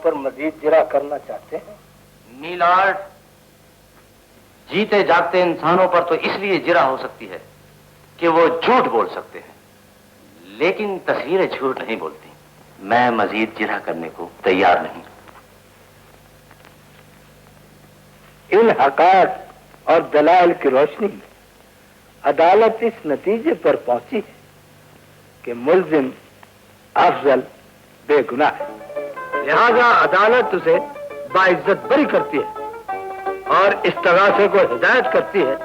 पर मजीद जिरा करना चाहते हैं? मीलार्ड, जीते जागते इंसानों पर तो इसलिए जिरा हो सकती है कि वो झूठ बोल सकते हैं, लेकिन तस्वीरें झूठ नहीं बोलती। मैं मजीद जिरा करने को तैयार नहीं। इन हक़ाइक़ और दलाइल की रोशनी में अदालत इस नतीजे पर पहुंची है कि मुल्जिम अफजल बेगुनाह है। लिहाजा अदालत उसे बाइज्जत बरी करती है और इस तगासे को हिदायत करती है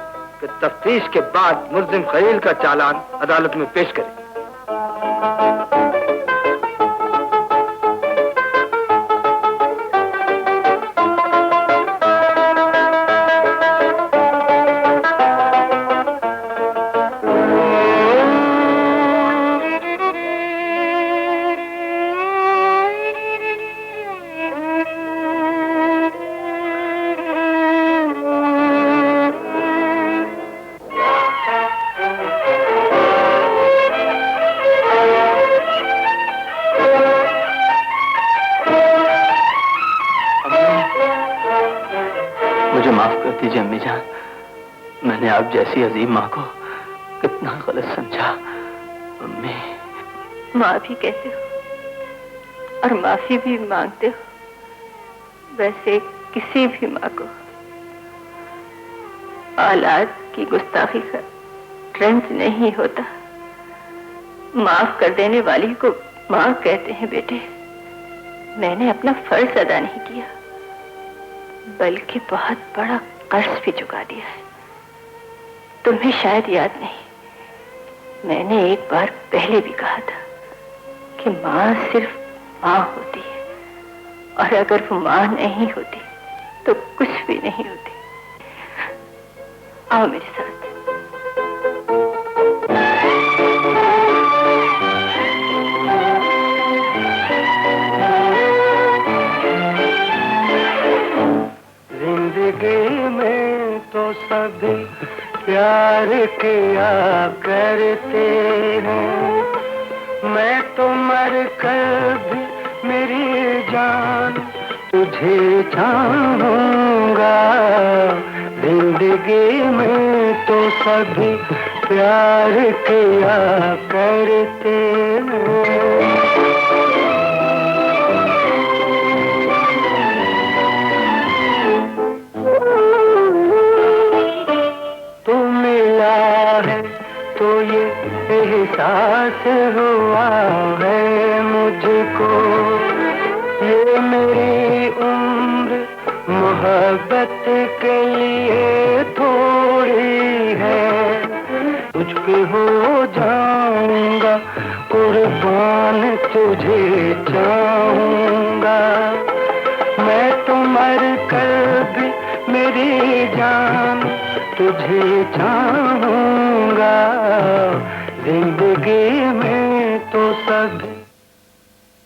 कि तफ्तीश के बाद मुल्जिम खलील का चालान अदालत में पेश करे। मैंने आप जैसी अजीम माँ को कितना गलत समझा। अम्मी, माफी कहते हो और माफी भी मांगते हो, वैसे किसी भी माँ को औलाद की गुस्ताखी का रंज नहीं होता। माफ कर देने वाली को माँ कहते हैं। बेटे, मैंने अपना फर्ज अदा नहीं किया, बल्कि बहुत बड़ा कर्ज भी चुका दिया है। तुम्हें शायद याद नहीं, मैंने एक बार पहले भी कहा था कि माँ सिर्फ माँ होती है, और अगर वो माँ नहीं होती तो कुछ भी नहीं होती। आओ मेरे साथ। जिंदगी में तो सभी प्यार किया करते हैं, मैं तो मर कर भी मेरी जान तुझे चाहूंगा। जिंदगी में तो सभी प्यार किया करते हैं। तो ये एहसास हुआ है मुझको, ये मेरी उम्र मोहब्बत के लिए थोड़ी है। तुझको हो जाऊंगा कुर्बान, तुझे चाहूंगा। मैं तो मर कर भी मेरी जान तुझे चाहूंगा। जिंदगी में तो सब